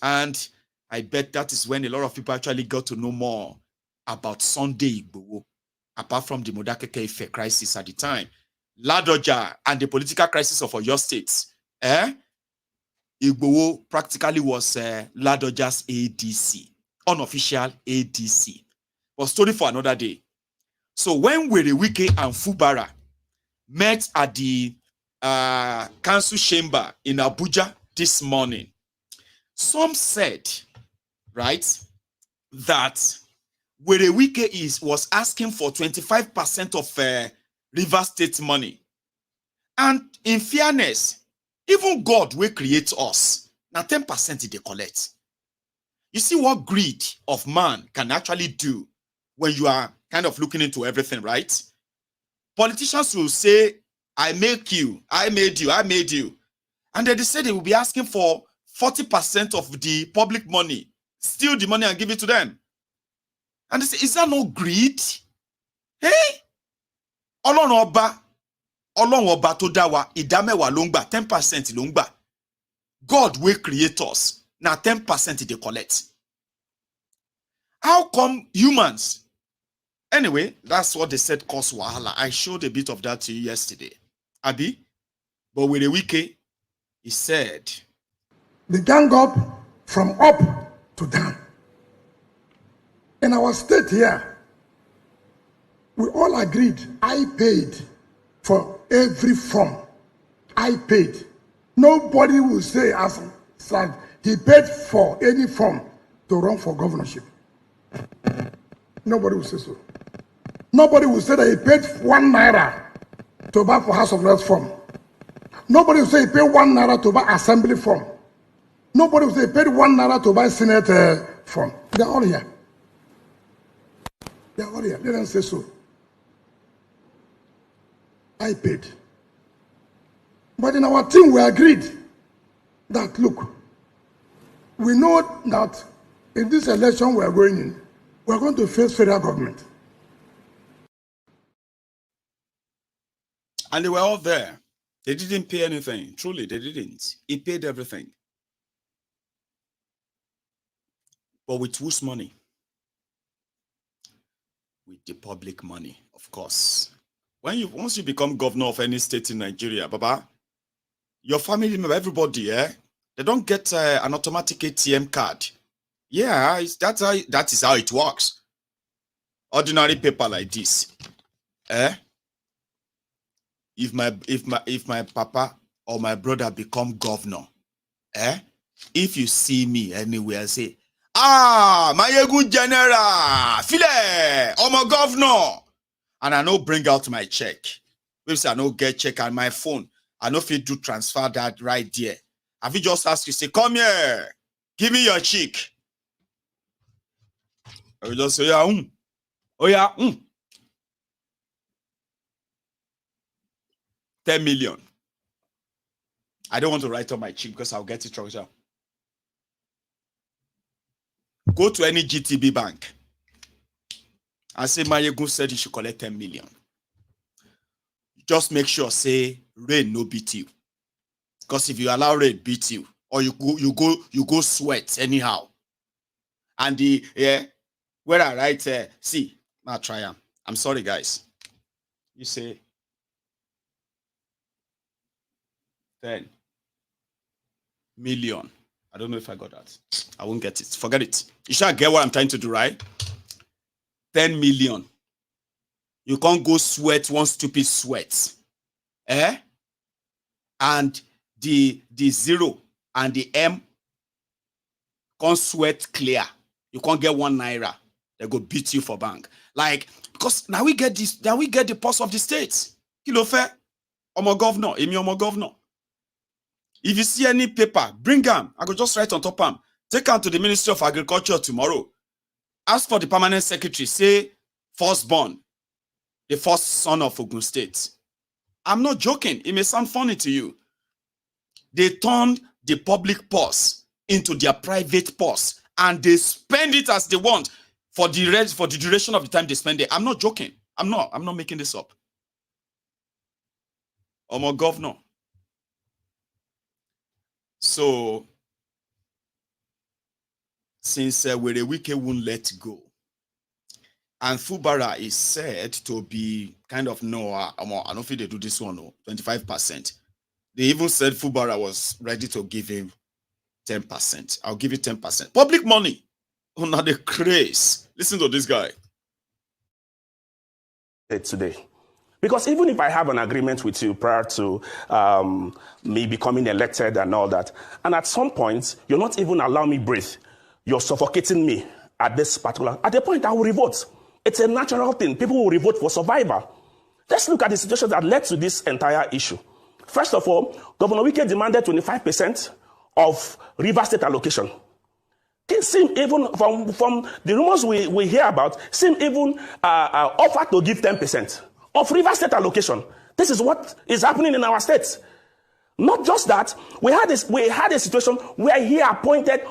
And I bet that is when a lot of people actually got to know more about Sunday Igboho, apart from the Modakeke Ife crisis at the time. Ladoja and the political crisis of Oyo State, Igboho practically was Ladoja's ADC, unofficial ADC. But story for another day. So when Werewike and Fubara met at the council chamber in Abuja this morning, some said, right, that Werewike was asking for 25% of River State money. And in fairness, even God will create us. Now 10% they collect. You see what greed of man can actually do when you are kind of looking into everything, right? Politicians will say, I make you, I made you, I made you. And then they say they will be asking for 40% of the public money, steal the money and give it to them. And they say, is that not greed? Hey? Ọlọ́run ọba tó dá wa, ìdámẹ́wàá ló ń gbà, 10% ló ń gbà. God will create us. Now 10% they collect. How come humans? Anyway, that's what they said cause wahala. I showed a bit of that to you yesterday. Abi? But with a wiki, he said, They gang up from up to down. In our state here, we all agreed. I paid for every form. I paid. Nobody will say as he paid for any form to run for governorship. Nobody will say so. Nobody will say that he paid 1 naira to buy for House of Reps form. Nobody will say he paid 1 naira to buy assembly form. Nobody will say he paid 1 naira to buy Senate form. They're all here. They're all here. They didn't say so. I paid. But in our team, we agreed that, look, we know that in this election we are going in, we are going to face federal government. and they were all there. They didn't pay anything. Truly, they didn't. He paid everything. But with whose money? With the public money, of course. Once you become governor of any state in Nigeria, Baba, your family member, everybody, they don't get an automatic ATM card. Yeah, that is how it works. Ordinary paper like this. If my papa or my brother become governor, if you see me anywhere, say, my good general, file, I'm a governor. And I no bring out my check. Maybe say I no get check on my phone. I know if you do transfer that right there. Have you just asked you, say, come here, give me your check. I will just say, yeah, oh yeah, 10 million. I don't want to write on my check because I'll get it wrong. Go to any GTB bank and say, Mayegun said you should collect 10 million. Just make sure, say, rain no beat you. Because if you allow rain beat you, or you go sweat anyhow. And where I write, see, now try them. I'm sorry, guys. You say 10 million. I don't know if I got that. I won't get it. Forget it. You shall get what I'm trying to do, right? 10 million. You can't go sweat one stupid sweat. And the 0 and the M can't sweat clear. You can't get 1 naira. They go beat you for bank. Like, because now we get this, now we get the pulse of the states. Kilo fair. Omo governor, Emi Omo governor. If you see any paper, bring them. I go just write on top them. Take them to the Ministry of Agriculture tomorrow. Ask for the permanent secretary. Say, firstborn, the first son of Ogun State. I'm not joking. It may sound funny to you. They turned the public purse into their private purse, and they spend it as they want for the duration of the time they spend it. I'm not joking. I'm not making this up. Omo governor. So, since Werewike won't let go, and Fubara is said to be kind of I don't think they do this one, 25%. They even said Fubara was ready to give him 10%. I'll give you 10%. Public money. Not the craze. Listen to this guy. Today. Because even if I have an agreement with you prior to me becoming elected and all that, and at some point, you're not even allowing me breathe, you're suffocating me at the point I will revolt. It's a natural thing. People will revolt for survival. Let's look at the situation that led to this entire issue. First of all, Governor Wike demanded 25% of River State allocation. Seem even from the rumors we hear about, seem even offered to give 10% of River State allocation. This is what is happening in our states. Not just that, we had a situation where he appointed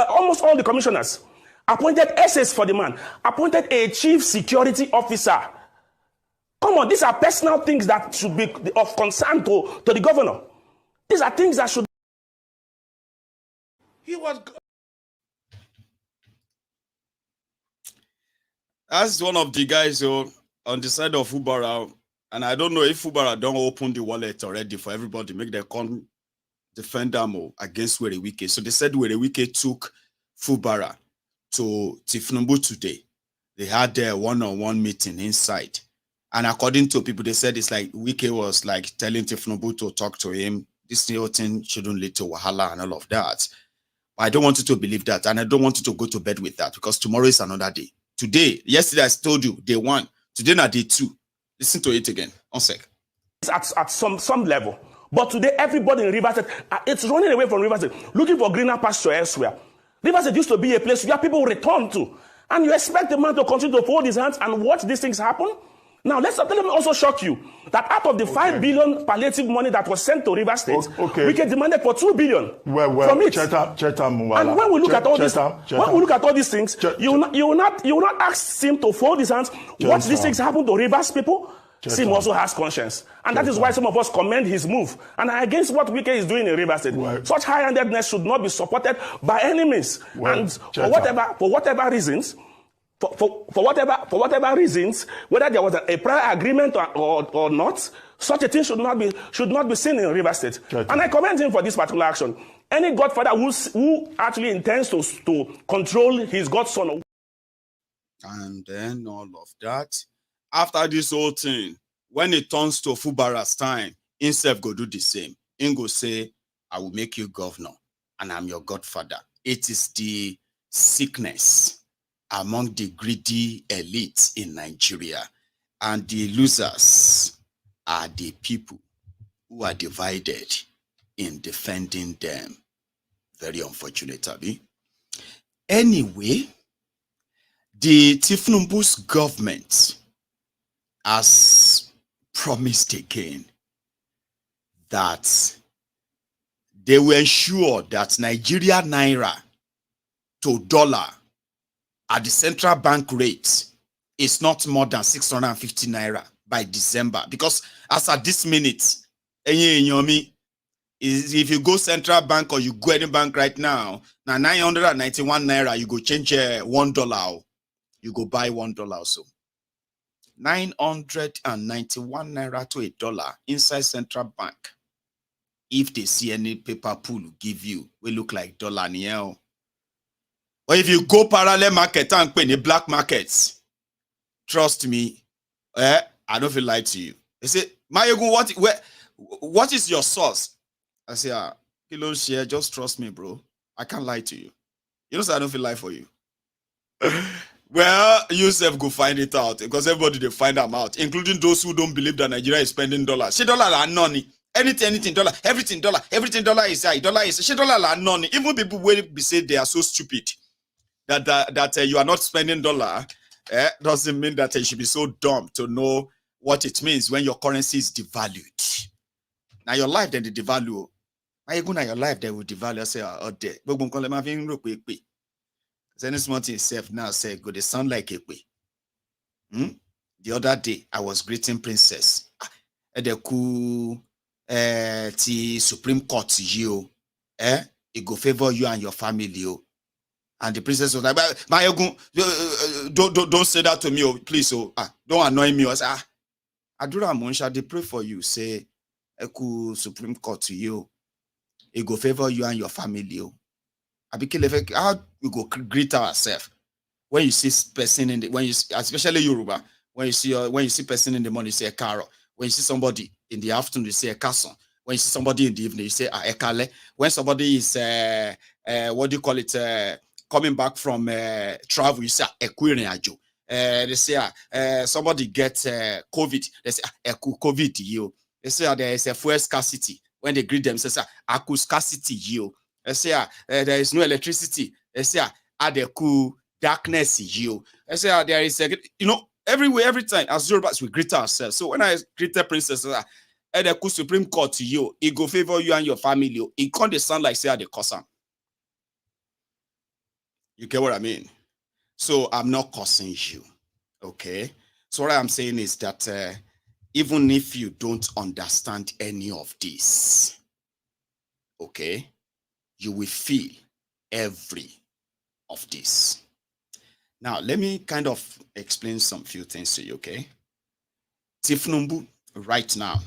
almost all the commissioners, appointed SS for the man, appointed a chief security officer. Come on, these are personal things that should be of concern to the governor. These are things that should. That's one of the guys on the side of Fubara, and I don't know if Fubara don't open the wallet already for everybody, make them come defend them against Werewike. So they said Werewike took Fubara to Tifnumbu today. They had their one-on-one meeting inside. And according to people, they said it's like Wike was like telling Tifnumbu to talk to him. This new thing shouldn't lead to Wahala and all of that. But I don't want you to believe that. And I don't want you to go to bed with that, because tomorrow is another day. Today, yesterday I told you, day 1. Today now day 2. Listen to it again. 1 sec. At some level. But today, everybody in River State, it's running away from River State, looking for greener pasture elsewhere. River State used to be a place where people return to. And you expect the man to continue to fold his hands and watch these things happen? Now, let me also shock you that out of the 5 billion palliative money that was sent to River State, we get demanded for 2 billion from it. And when we look at all these things, you will not ask him to fold his hands, watch these things happen to Rivers people. Sim also has conscience. And that is why some of us commend his move. And against what Wike is doing in River State. Such high-handedness should not be supported by any means. And for whatever reasons, whether there was a prior agreement or not, such a thing should not be seen in River State. And I commend him for this particular action. Any godfather who actually intends to control his godson. And then all of that. After this whole thing, when it turns to Fubara's time, himself go do the same. He go say, I will make you governor, and I'm your godfather. It is the sickness among the greedy elites in Nigeria. And the losers are the people who are divided in defending them. Very unfortunate, Abi. Anyway, the Tifnumbu's government has promised again that they will ensure that Nigeria Naira to dollar at the central bank rate is not more than 650 Naira by December. Because as at this minute, if you go central bank or you go any bank right now 991 Naira, you go change $1. You go buy $1 so. 991 Naira to $1 inside central bank. If they see any paper pool give you, we look like dollar near. Or if you go parallel market and pay the black markets, trust me, I don't feel lie to you. They say, Mayegun, what is your source? I say, Kilo share, just trust me, bro. I can't lie to you. You know, so I don't feel lie for you. Well, yourself go find it out because everybody they find them out, including those who don't believe that Nigeria is spending dollars. She dollar are none. Anything dollar, everything dollar is high. Dollar is she dollar are none. Even people will be say they are so stupid that you are not spending dollar. Doesn't mean that you should be so dumb to know what it means when your currency is devalued. Now your life then the devalue. Now you go now your life they will devalue. I say there. But any small thing itself now say go they sound like a way. The other day I was greeting Princess. The cool the Supreme Court you it go favor you and your family you. And the princess was like, don't say that to me, please. Don't annoy me. I say, Adura Monsha, they pray for you. Say, Eku Supreme Court to you. It go favor you and your family. How we go greet ourselves when you see person in the especially Yoruba, when you see person in the morning, you say a caro. When you see somebody in the afternoon, you say a casson. When you see somebody in the evening, you say a ekale. When somebody is what do you call it? Coming back from travel, you say equiriajo. They say somebody gets COVID. They say COVID you. They say there is a fuel scarcity. When they greet them, they say aku scarcity you. They say there is no electricity. They say the cool darkness you. They say there is everywhere, every time as Yorubas we greet ourselves. So when I greet the princess, the cool Supreme Court to you, it go favor you and your family. It can't sound like say the cousin. You get what I mean? So I'm not cursing you, okay? So what I'm saying is that even if you don't understand any of this, okay, you will feel every of this. Now, let me kind of explain some few things to you, okay? Tifnumbu, right now,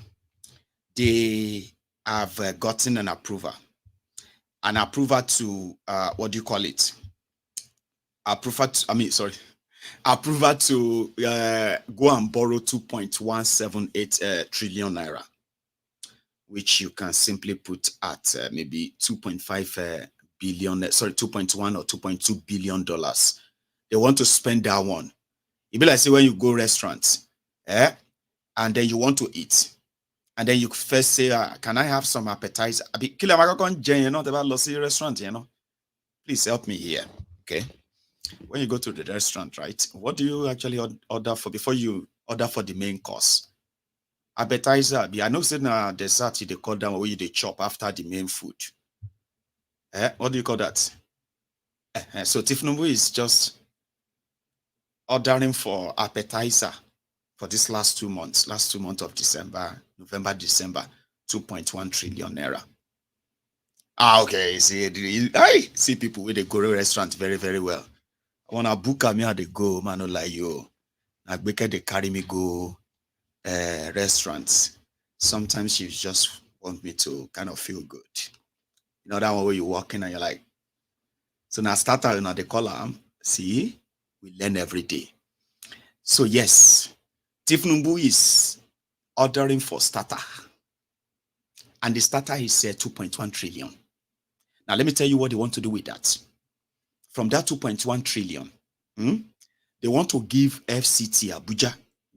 they have gotten an approval to, what do you call it? Approval to go and borrow 2.178 trillion naira, which you can simply put at maybe 2.5 billion, sorry, 2.1 or 2.2 billion dollars. They want to spend that one. It be like say when you go restaurants, and then you want to eat, and then you first say, "Can I have some appetizer?" Restaurant, please help me here, okay? When you go to the restaurant, right? What do you actually order for before you order for the main course? Appetizer. I know say na dessert they call down where you they chop after the main food. What do you call that? So Tifnumbu is just ordering for appetizer for this last 2 months of December, November, December, 2.1 trillion naira. Okay. See people with they go to restaurant very, very well. When I book me how they go, man, no like you. I they carry me go restaurants. Sometimes you just want me to kind of feel good. You know that one where you walk in and you're like, so now starter, they call them. See, we learn every day. So yes, Tifnumbu is ordering for starter. And the starter is 2.1 trillion. Now let me tell you what they want to do with that. From that 2.1 trillion, they want to give FCT Abuja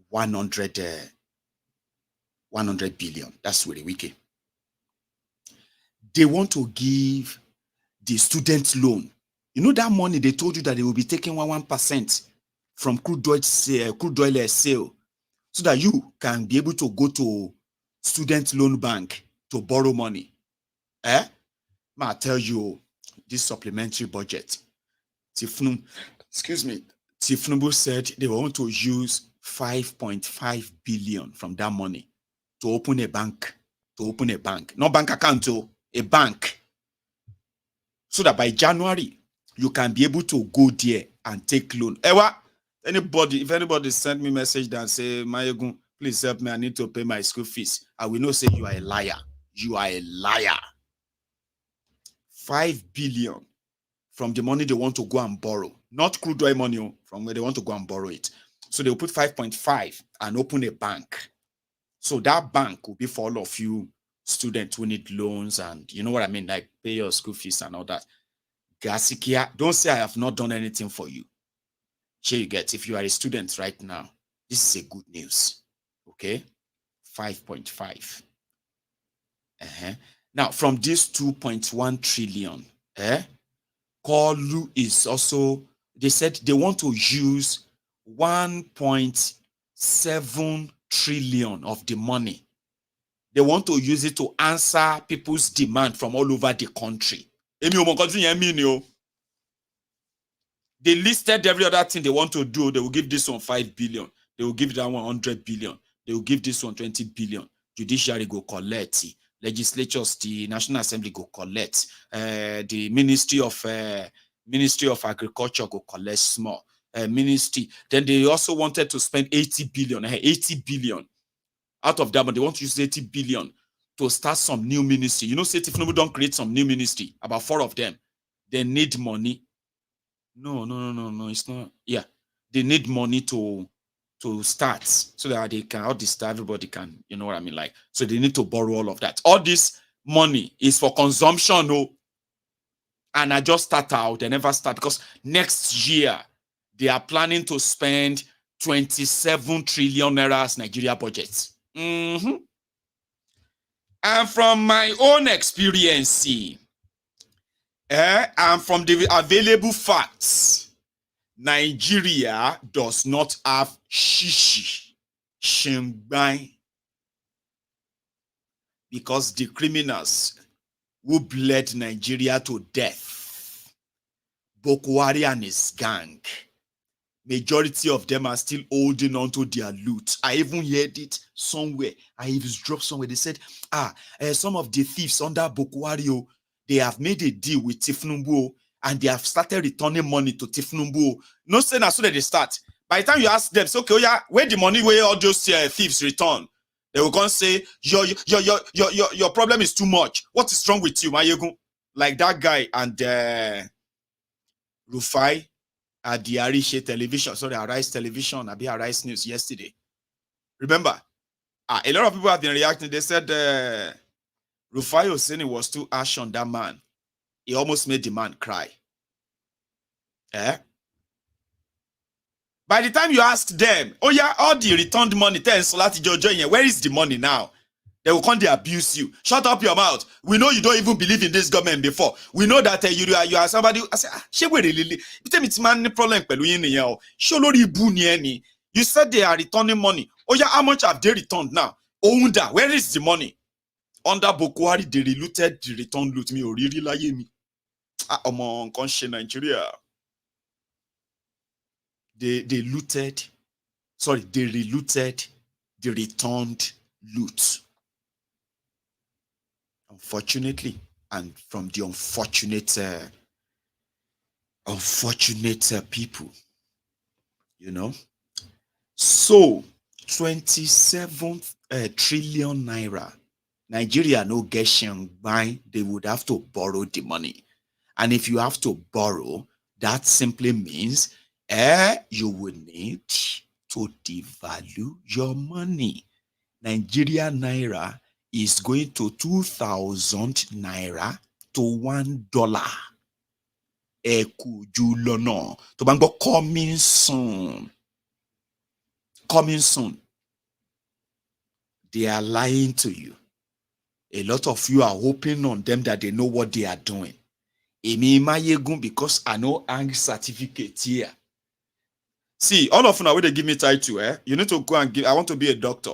100 billion. That's really wicked. They want to give the student loan. You know that money they told you that they will be taking 1% from crude oil sale, so that you can be able to go to student loan bank to borrow money. I tell you, this supplementary budget. Tifnumbu said they want to use 5.5 billion from that money to open a bank. Not bank account, a bank. So that by January, you can be able to go there and take loan. If anybody send me a message that say, Mayegun, please help me, I need to pay my school fees, I will not say you are a liar. You are a liar. 5 billion from the money they want to go and borrow. Not crude oil money, from where they want to go and borrow it. So they'll put 5.5 and open a bank. So that bank will be for all of you students who need loans and you know what I mean, like pay your school fees and all that. Gasikia, don't say I have not done anything for you. Here you get, if you are a student right now, this is a good news. Okay, 5.5. Now, from this 2.1 trillion, Kolu is also, they said they want to use 1.7 trillion of the money. They want to use it to answer people's demand from all over the country. They listed every other thing they want to do. They will give this one 5 billion. They will give that one 100 billion. They will give this one 20 billion. Judiciary go collect. Legislatures, the National Assembly go collect. The Ministry of Agriculture go collect small. Ministry. Then they also wanted to spend 80 billion. 80 billion. Out of that, but they want to use 80 billion to start some new ministry. You know, say if nobody don't create some new ministry, about 4 of them, they need money. No, it's not. Yeah, they need money to start so that they can, all this, everybody can, you know what I mean? Like, so they need to borrow all of that. All this money is for consumption, no. And I just start out, they never start because next year they are planning to spend 27 trillion naira as Nigeria budget. And from my own experience, and from the available facts, Nigeria does not have shishi, shengbai, because the criminals who bled Nigeria to death, Boko Haram and his gang, majority of them are still holding on to their loot. I even heard it somewhere. I even dropped somewhere. They said, some of the thieves under Boko Haram, they have made a deal with Tifnumbu and they have started returning money to Tifnumbu. No saying as soon as they start. By the time you ask them, so okay, yeah, where the money where all those thieves return? They will come say, your problem is too much. What is wrong with you, Mayegun? Like that guy and Rufai at the Arise television, sorry, Arise television, Abia Arise News yesterday. Remember, a lot of people have been reacting. They said Rufai Oseni was too harsh on that man. He almost made the man cry. By the time you ask them, oh yeah, all the returned money, where is the money now? They will come to abuse you. Shut up your mouth. We know you don't even believe in this government before. We know that you are somebody. I say, you said they are returning money. Oh yeah, how much have they returned now? Ounda, where is the money? Under Boko Haram, they relooted the return loot me or really lie me. Nigeria. They relooted the returned loot. Unfortunately, and from the unfortunate people, you know. So 27 trillion naira. Nigeria no get Shanghai, they would have to borrow the money. And if you have to borrow, that simply means you will need to devalue your money. Nigeria naira is going to 2,000 naira to $1. Ekujulono. To bango coming soon. Coming soon. They are lying to you. A lot of you are hoping on them that they know what they are doing. Because I know ang certificate here. See, all of now when they give me title, you need to go and give. I want to be a doctor.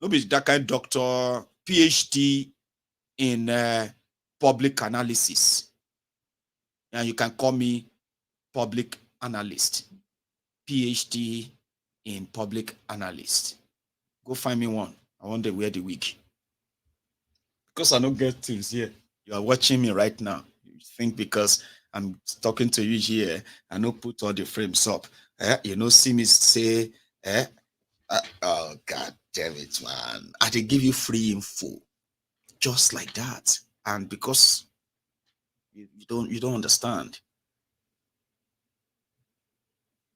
Don't be that kind of doctor, PhD in public analysis. And you can call me public analyst. PhD in public analyst. Go find me one. I want to wear the wig. Because I don't get things here. You are watching me right now. You think because I'm talking to you here, I don't put all the frames up. You know, see me say, oh, God damn it, man. I did give you free info. Just like that. And because you don't understand.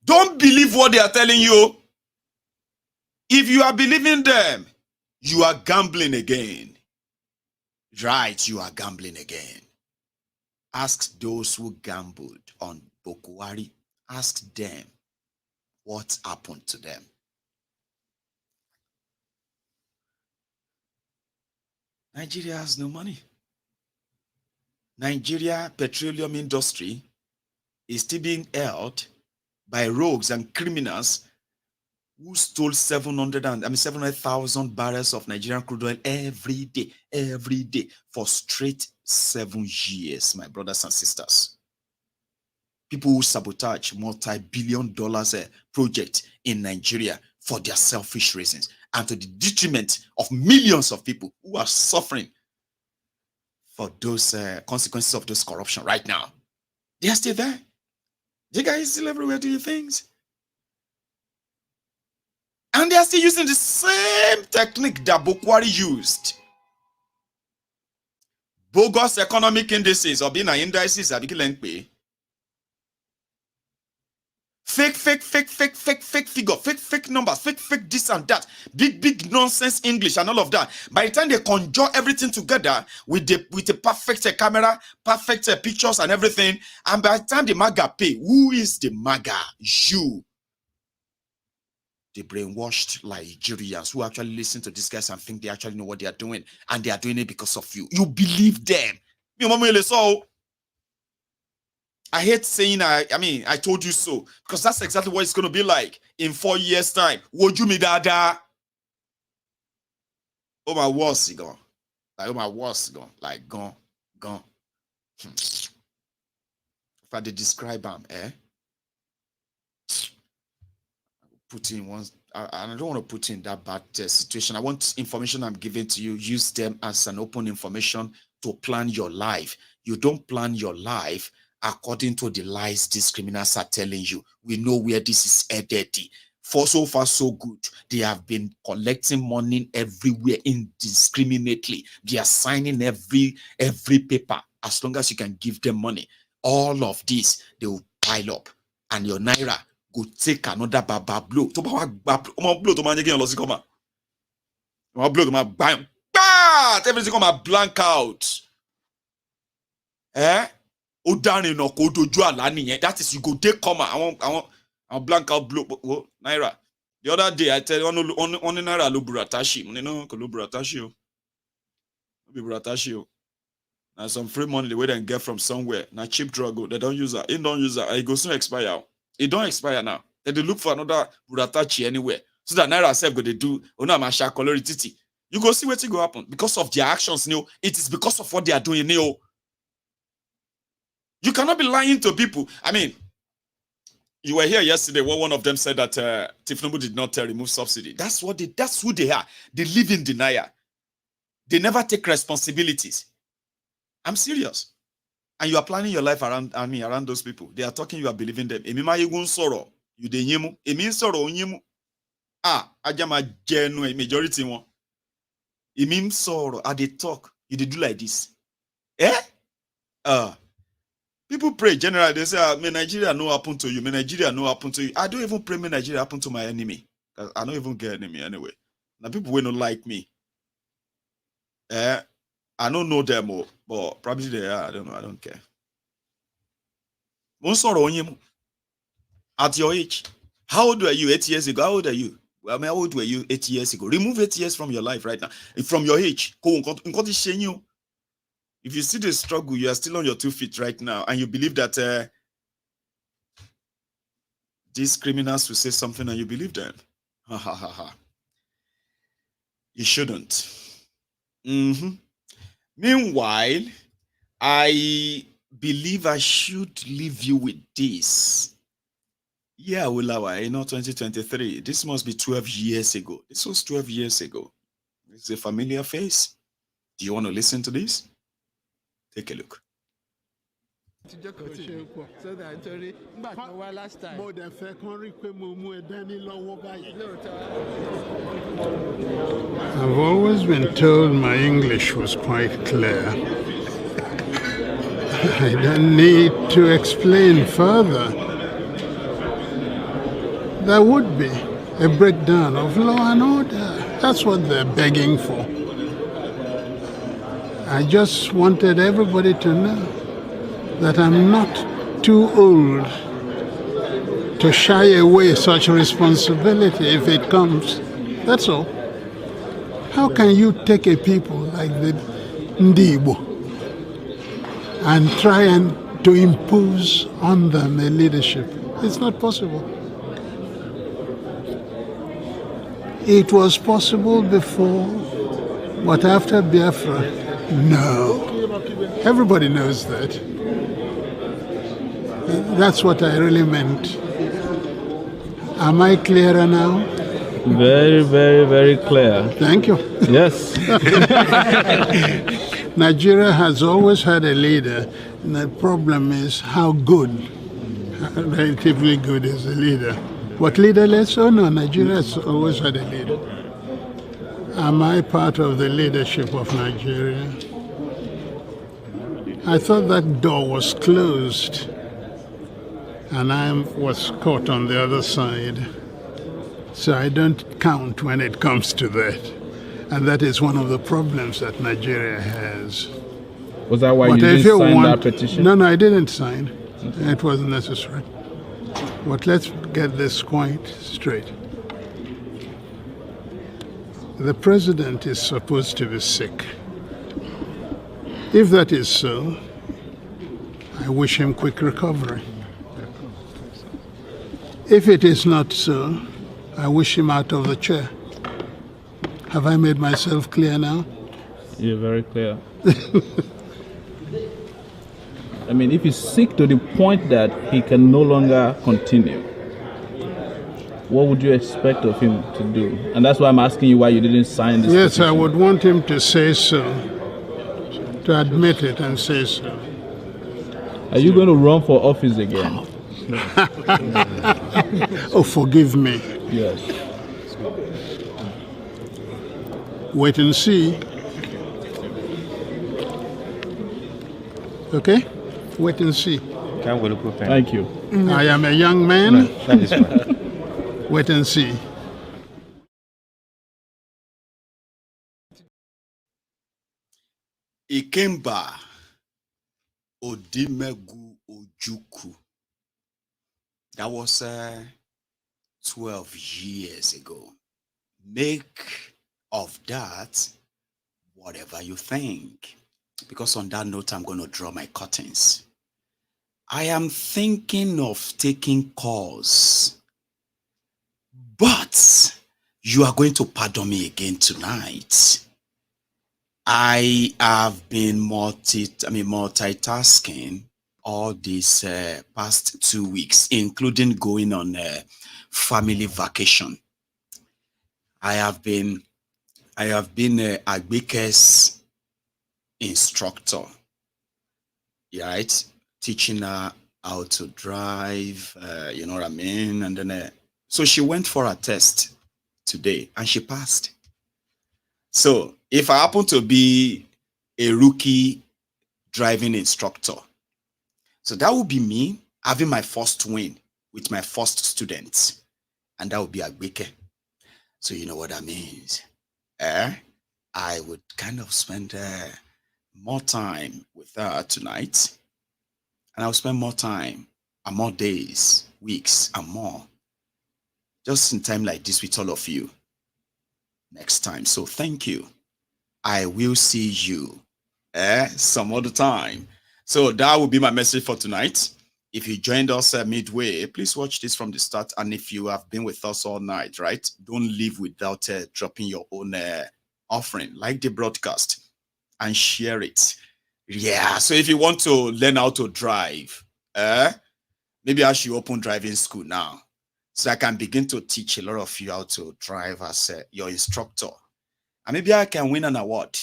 Don't believe what they are telling you. If you are believing them, you are gambling again. Right, you are gambling again. Ask those who gambled on Bokuwari. Ask them what happened to them. Nigeria has no money. Nigeria petroleum industry is still being held by rogues and criminals who stole 700,000 barrels of Nigerian crude oil every day for straight 7 years, my brothers and sisters. People who sabotage multi-billion dollars project in Nigeria for their selfish reasons and to the detriment of millions of people who are suffering for those consequences of this corruption right now. They are still there. The guy is still everywhere doing things. And they are still using the same technique that Bokwari used. Bogus economic indices or being indices are being fake figure, fake numbers, fake this and that, big nonsense English and all of that. By the time they conjure everything together with a perfect camera, perfect pictures and everything, and by the time the MAGA pay, who is the MAGA? You. The brainwashed Nigerians who actually listen to these guys and think they actually know what they are doing, and they are doing it because of you. You believe them. So I hate saying I told you so, because that's exactly what it's going to be like in 4 years' time. Would you me dada? Oh my worst gone. Like, oh my worst gone. Like gone. If I did describe them, put in one, I don't want to put in that bad situation. I want information I'm giving to you, use them as an open information to plan your life. You don't plan your life according to the lies these criminals are telling you. We know where this is headed. For so far, so good. They have been collecting money everywhere indiscriminately. They are signing every paper. As long as you can give them money, all of this, they will pile up. And your Naira go take another baba blow. To blow to my blow to my bam. Everything come blank out. That is, you go take comma. I want blank out blow. Naira. The other day I tell you only Naira lo buratashi. You know, lo buratashi. Be buratashi. Now some free money the way they get from somewhere. Now cheap drug. They don't use that. It don't use that. It goes soon expire. It don't expire now. Then they look for another buratachi anywhere. So that Naira self go they do. You go see what will go happen because of their actions. It is because of what they are doing. You cannot be lying to people. I mean, you were here yesterday when one of them said that Tifnubu did not remove subsidy. That's who they are. They live in denial. They never take responsibilities. I'm serious. And you are planning your life around those people. They are talking, you are believing them. You de nyemu. Emi soro onyemu. Ajama genuine majority one. Emi soro. They talk. You dey do like this. People pray generally. They say, may Nigeria no happen to you. May Nigeria no happen to you. I don't even pray may Nigeria happen to my enemy. Because I don't even get enemy anyway. Now people will not like me. I don't know them all, but probably they are. I don't know. I don't care. At your age, how old were you 8 years ago? How old are you? Well, how old were you 8 years ago? Remove 8 years from your life right now. From your age. If you see the struggle, you are still on your 2 feet right now, and you believe that these criminals will say something and you believe them. You shouldn't. Meanwhile, I believe I should leave you with this. Yeah, Ulawa, 2023. This must be 12 years ago. This was 12 years ago. It's a familiar face. Do you want to listen to this? Take a look. I've always been told my English was quite clear. I don't need to explain further. there would be a breakdown of law and order. That's what they're begging for. I just wanted everybody to know that I'm not too old to shy away such responsibility if it comes. That's all. How can you take a people like the Ndibo and try and to impose on them a leadership? It's not possible. It was possible before, but after Biafra, no. Everybody knows that. That's what I really meant. Am I clearer now? Very, very, very clear. Thank you. Yes. Nigeria has always had a leader, and the problem is how good, relatively good is the leader. What leaderless? Oh no, Nigeria has always had a leader. Am I part of the leadership of Nigeria? I thought that door was closed, and I was caught on the other side. So I don't count when it comes to that. And that is one of the problems that Nigeria has. Was that why you didn't sign that petition? No, I didn't sign. Okay. It wasn't necessary. But let's get this quite straight. The president is supposed to be sick. If that is so, I wish him quick recovery. If it is not so, I wish him out of the chair. Have I made myself clear now? You're very clear. I mean, if he's sick to the point that he can no longer continue, what would you expect of him to do? And that's why I'm asking you why you didn't sign this petition. I would want him to say so, to admit it and say so. Are you going to run for office again? Oh, forgive me. Yes. Wait and see. Okay? Wait and see. Thank you. I am a young man. No, that is fine. Wait and see. Ikemba Odimegu Ojuku. That was 12 years ago. Make of that whatever you think. Because on that note, I'm going to draw my curtains. I am thinking of taking calls. But you are going to pardon me again tonight. I have been multitasking all these past 2 weeks, including going on a family vacation. I have been Agbike's instructor, right? Teaching her how to drive, you know what I mean? And then, so she went for a test today and she passed. So if I happen to be a rookie driving instructor, so that would be me having my first win with my first students, and that would be Agbike. So you know what that means. I would kind of spend more time with her tonight, and I'll spend more time and more days, weeks, and more just in time like this with all of you next time. So thank you. I will see you some other time. So that will be my message for tonight. If you joined us midway, please watch this from the start. And if you have been with us all night, right, don't leave without dropping your own offering, like the broadcast, and share it. Yeah, so if you want to learn how to drive, maybe I should open driving school now, so I can begin to teach a lot of you how to drive as your instructor. And maybe I can win an award.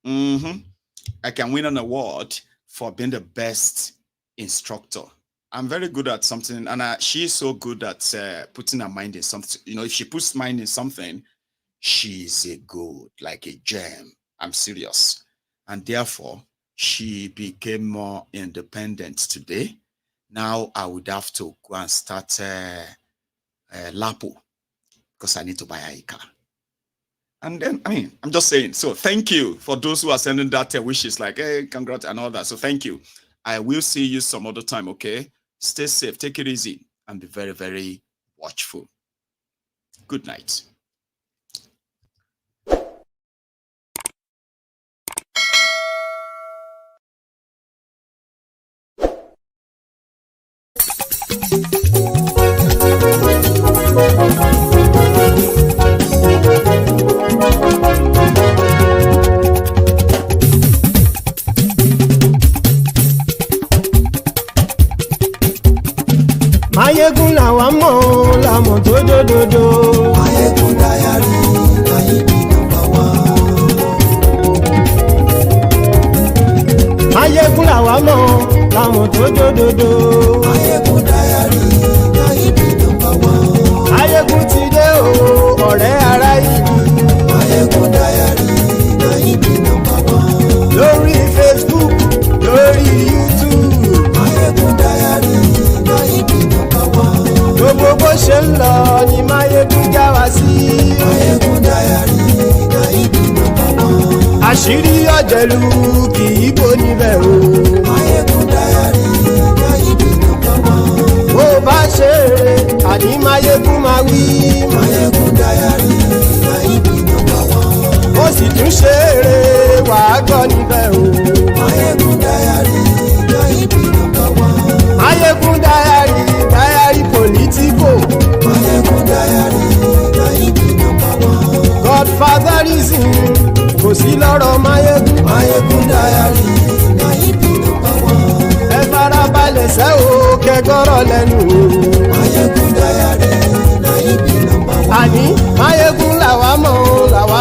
I can win an award for being the best instructor. I'm very good at something, and she is so good at putting her mind in something. You know, if she puts mind in something, she's a gold, like a gem. I'm serious. And therefore, she became more independent today. Now I would have to go and start Lapo because I need to buy a car. And then, I mean, I'm just saying. So thank you for those who are sending that wishes like, hey, congrats and all that. So thank you. I will see you some other time, okay? Stay safe, take it easy, and be very, very watchful. Good night. Mayegun làwa mọ̀ làmọ̀ tó dòdòdò. Mayegun Diary Nayibi #1. Mayegun làwa mọ̀ làmọ̀ tó dòdòdò. Mayegun Diary Nayibi #1. Mayegun ti dé o ọ̀rẹ́ ara ìlú. Mayegun Diary Nayibi #1. Lórí Facebook lórí YouTube. Mayegun Diary Nayibi #1. Gbogbo bó ṣe ń lọ ni Mayegun já wa sí. Mayegun Diary Nayibi #1. Àṣírí ọ̀jẹ̀lú kì í bò níbẹ̀ o. Mayegun Diary Nayibi #1. Bó bá ṣe eré àní Mayegun máa wí. Mayegun Diary Nayibi #1. Ó sì tún ṣe eré wàá gbọ́ níbẹ̀ o. Mayegun Diary Nayibi #1. Mayegun Diary politico. Mayegun Diary Nayibi #1. Godfatherism kò sí lọ́rọ̀ Mayegun. Mayegun Diary Nayibi #1. Ẹ farabalẹ̀ sẹ́ o kẹgọ́rọ̀ lẹ́nu o. Mayegun Diary Nayibi #1. Àní Mayegun làwa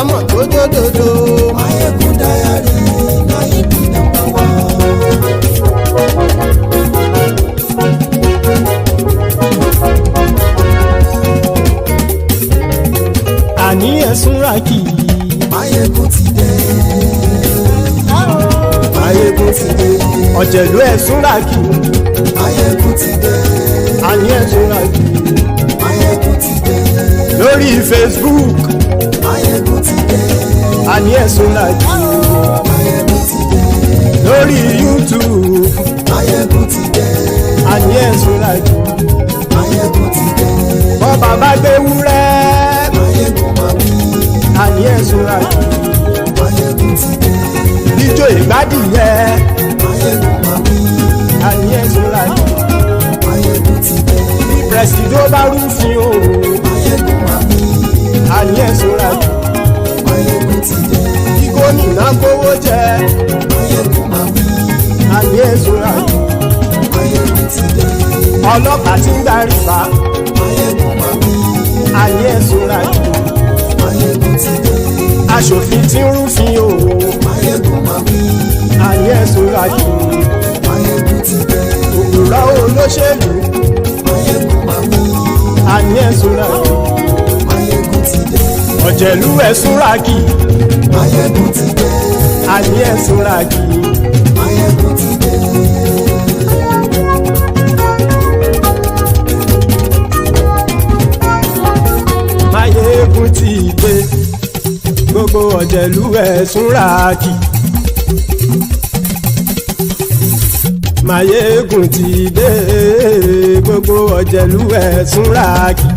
mọ̀ tó dòdòdò. Mayegun Diary Nayibi #1. Àní ẹ̀sùn rákì. Mayegun ti dé. Mayegun ti dé. Ọ̀jẹ̀lú ẹ̀sùn rákì. Mayegun ti dé. Àní ẹ̀sùn rákì. Mayegun ti dé. Lórí Facebook. Mayegun ti dé. Àní ẹ̀sùn rákì. Mayegun ti dé. Lórí YouTube. Mayegun ti dé. Àní ẹ̀sùn rákì. Mayegun ti dé. Bọ́ bàbá gbé wúrẹ́. Mayegun máa wí. Àní ẹ̀sùn rákì. Mayegun ti dé. Ijó ìgbádìyẹ. Mayegun máa wí. Àní ẹ̀sùn rákì. Mayegun ti dé. Bí pẹ̀sìdó bá rúfin o. Mayegun máa wí. Àní ẹ̀sùn rákì. Mayegun ti dé. Bí gómìnà kówó jẹ. Mayegun máa wí. Àní ẹ̀sùn rákì. Mayegun ti dé. Ọlọ́pàá ti ń darí bá. Mayegun máa wí. Àní ẹ̀sùn rákì. Mayegun ti dé. Aṣòfin tí ń rúfin o. Mayegun máa wí. Àní ẹ̀sùn rákì. Mayegun ti dé. Òkúrọ̀ olóṣèlú. Mayegun máa wí. Àní ẹ̀sùn rákì. Mayegun ti dé. Ọ̀jẹ̀lú ẹ̀sùn rákì. Mayegun ti dé. Àní ẹ̀sùn rákì. Mayegun ti dé. Mayegun ti dé. Gbogbo ọ̀jẹ̀lú ẹ̀sùn rákì. Mayegun ti dé. Gbogbo ọ̀jẹ̀lú ẹ̀sùn rákì.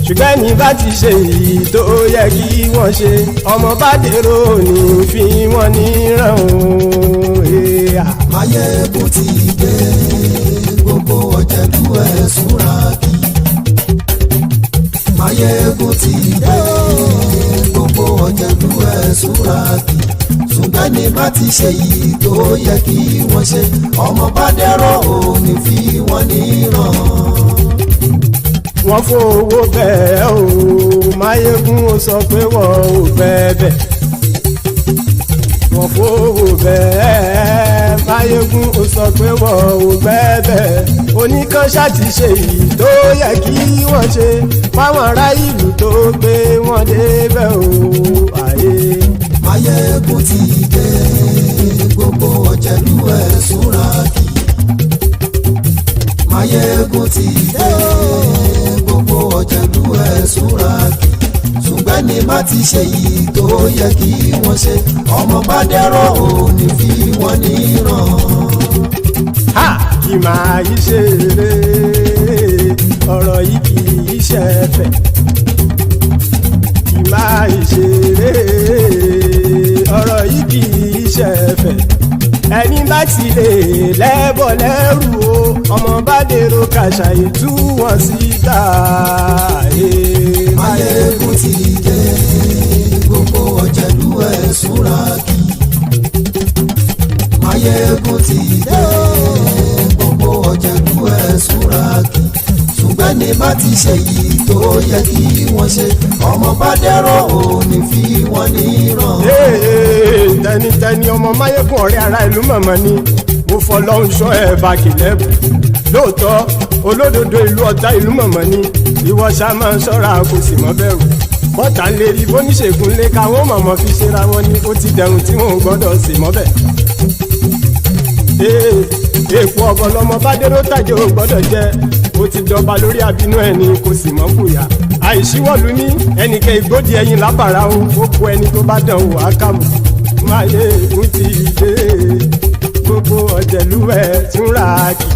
Ṣùgbọ́n ní bá ti ṣe èyí tó yẹ kí wọ́n ṣe, ọmọ bá dèrò ní fi wọ́n níran o. Mayegun ti dé. Gbogbo ọ̀jẹ̀lú ẹ̀sùn rákì. Mayegun ti dé. Gbogbo ọ̀jẹ̀lú ẹ̀sùn rákì. Ṣùgbọ́n ní bá ti ṣe èyí tó yẹ kí wọ́n ṣe, ọmọ bá dèrò ní fi wọ́n níran. Wọ́n fowó bẹ́ẹ̀ o. Mayegun ó sọ pé wọ́n ò fẹ́ bẹ́ẹ̀. Wọ́n fowó bẹ́ẹ̀. Mayegun ó sọ pé wọ́n ò fẹ́ bẹ́ẹ̀. Oníkan ṣáàtì ṣe èyí tó yẹ kí wọ́n ṣe fáwọn ará ìlú tó gbé wọn débẹ̀ o. Mayegun ti dé. Gbogbo ọ̀jẹ̀lú ẹ̀sùn rákì. Mayegun ti dé. Gbogbo ọ̀jẹ̀lú ní má ti ṣe yìí tó yẹ kí wọ́n ṣe ọmọ bá dẹ́rọ̀ ò ní fi wọ́n níran. kì máa yí ṣe eré ọ̀rọ̀ yìí kì í ṣe ẹ̀fẹ̀ kì máa yí ṣe eré ọ̀rọ̀ yìí kì í ṣe ẹ̀fẹ̀ ẹni bá ti lè lẹ́bọ̀ lẹ́rù o ọmọ bá dèrò kàṣàyè tú wọn síta. Máyégún ti dé gbogbo ọ̀jẹ̀lú ẹ̀ súnra kí. Máyégún ti dé gbogbo ọ̀jẹ̀lú ẹ̀ súnra kí. ṣùgbọ́n ní bá ti ṣe yìí tó yẹ kí wọ́n ṣe ọmọ bá dẹ́rọ̀ ò ní fi wọ́n níran. tẹnitẹni ọmọ Máyégún ọ̀rẹ́ ara ìlú mọ̀mọ́ ni mo fọlọ́run ṣọ́ ẹ̀ bá kìlẹ́bù lóòótọ́ olódodo ìlú ọ̀tá ìlú mọ̀mọ́ ni ìwọ ṣá máa ń ṣọ́ra kò sì mọ́ bẹ̀rù bọ́tà ń lè rí bóníṣègùn lé káwọn mọ̀mọ́ fi ṣera wọn ni ó ti dẹrùn tí wọn ò gbọ́dọ̀ sì mọ́ bẹ̀. èèpo ọ̀bọ lọmọ bá dérò tàjẹ́ ò gbọ́dọ̀ jẹ́ ó ti jọba lórí àbínú ẹni kò sì mọ́ bùyà àìsíwọ́lu ní ẹnìkẹ́ ìgbódì ẹyin lábàrá o ó kó ẹni tó bá dán wò á kàmù. Máyégún ti dé gbogbo ọ̀jẹ̀lú ẹ̀ túnra kì.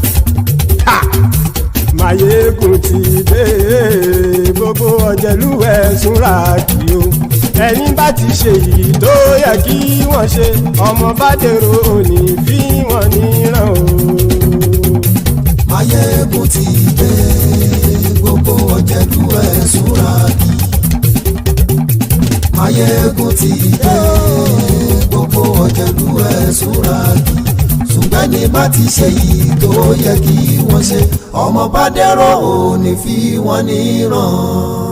Máyégún ti dé gbogbo ọ̀jẹ̀lú ẹ̀ túnra kì o ẹni bá ti ṣe yìí tó yẹ kí wọ́n ṣe ọmọ bá dèrò òní fi wọ́n níran o. Máyégún ti dé gbogbo ọ̀jẹ̀lú ẹ̀ súnra kí. Máyégún ti dé gbogbo ọ̀jẹ̀lú ẹ̀ súnra kí. ṣùgbọ́n ní bá ti ṣe yìí tó yẹ kí wọ́n ṣe ọmọ bá dẹ́rọ̀ ò ní fi wọ́n níran.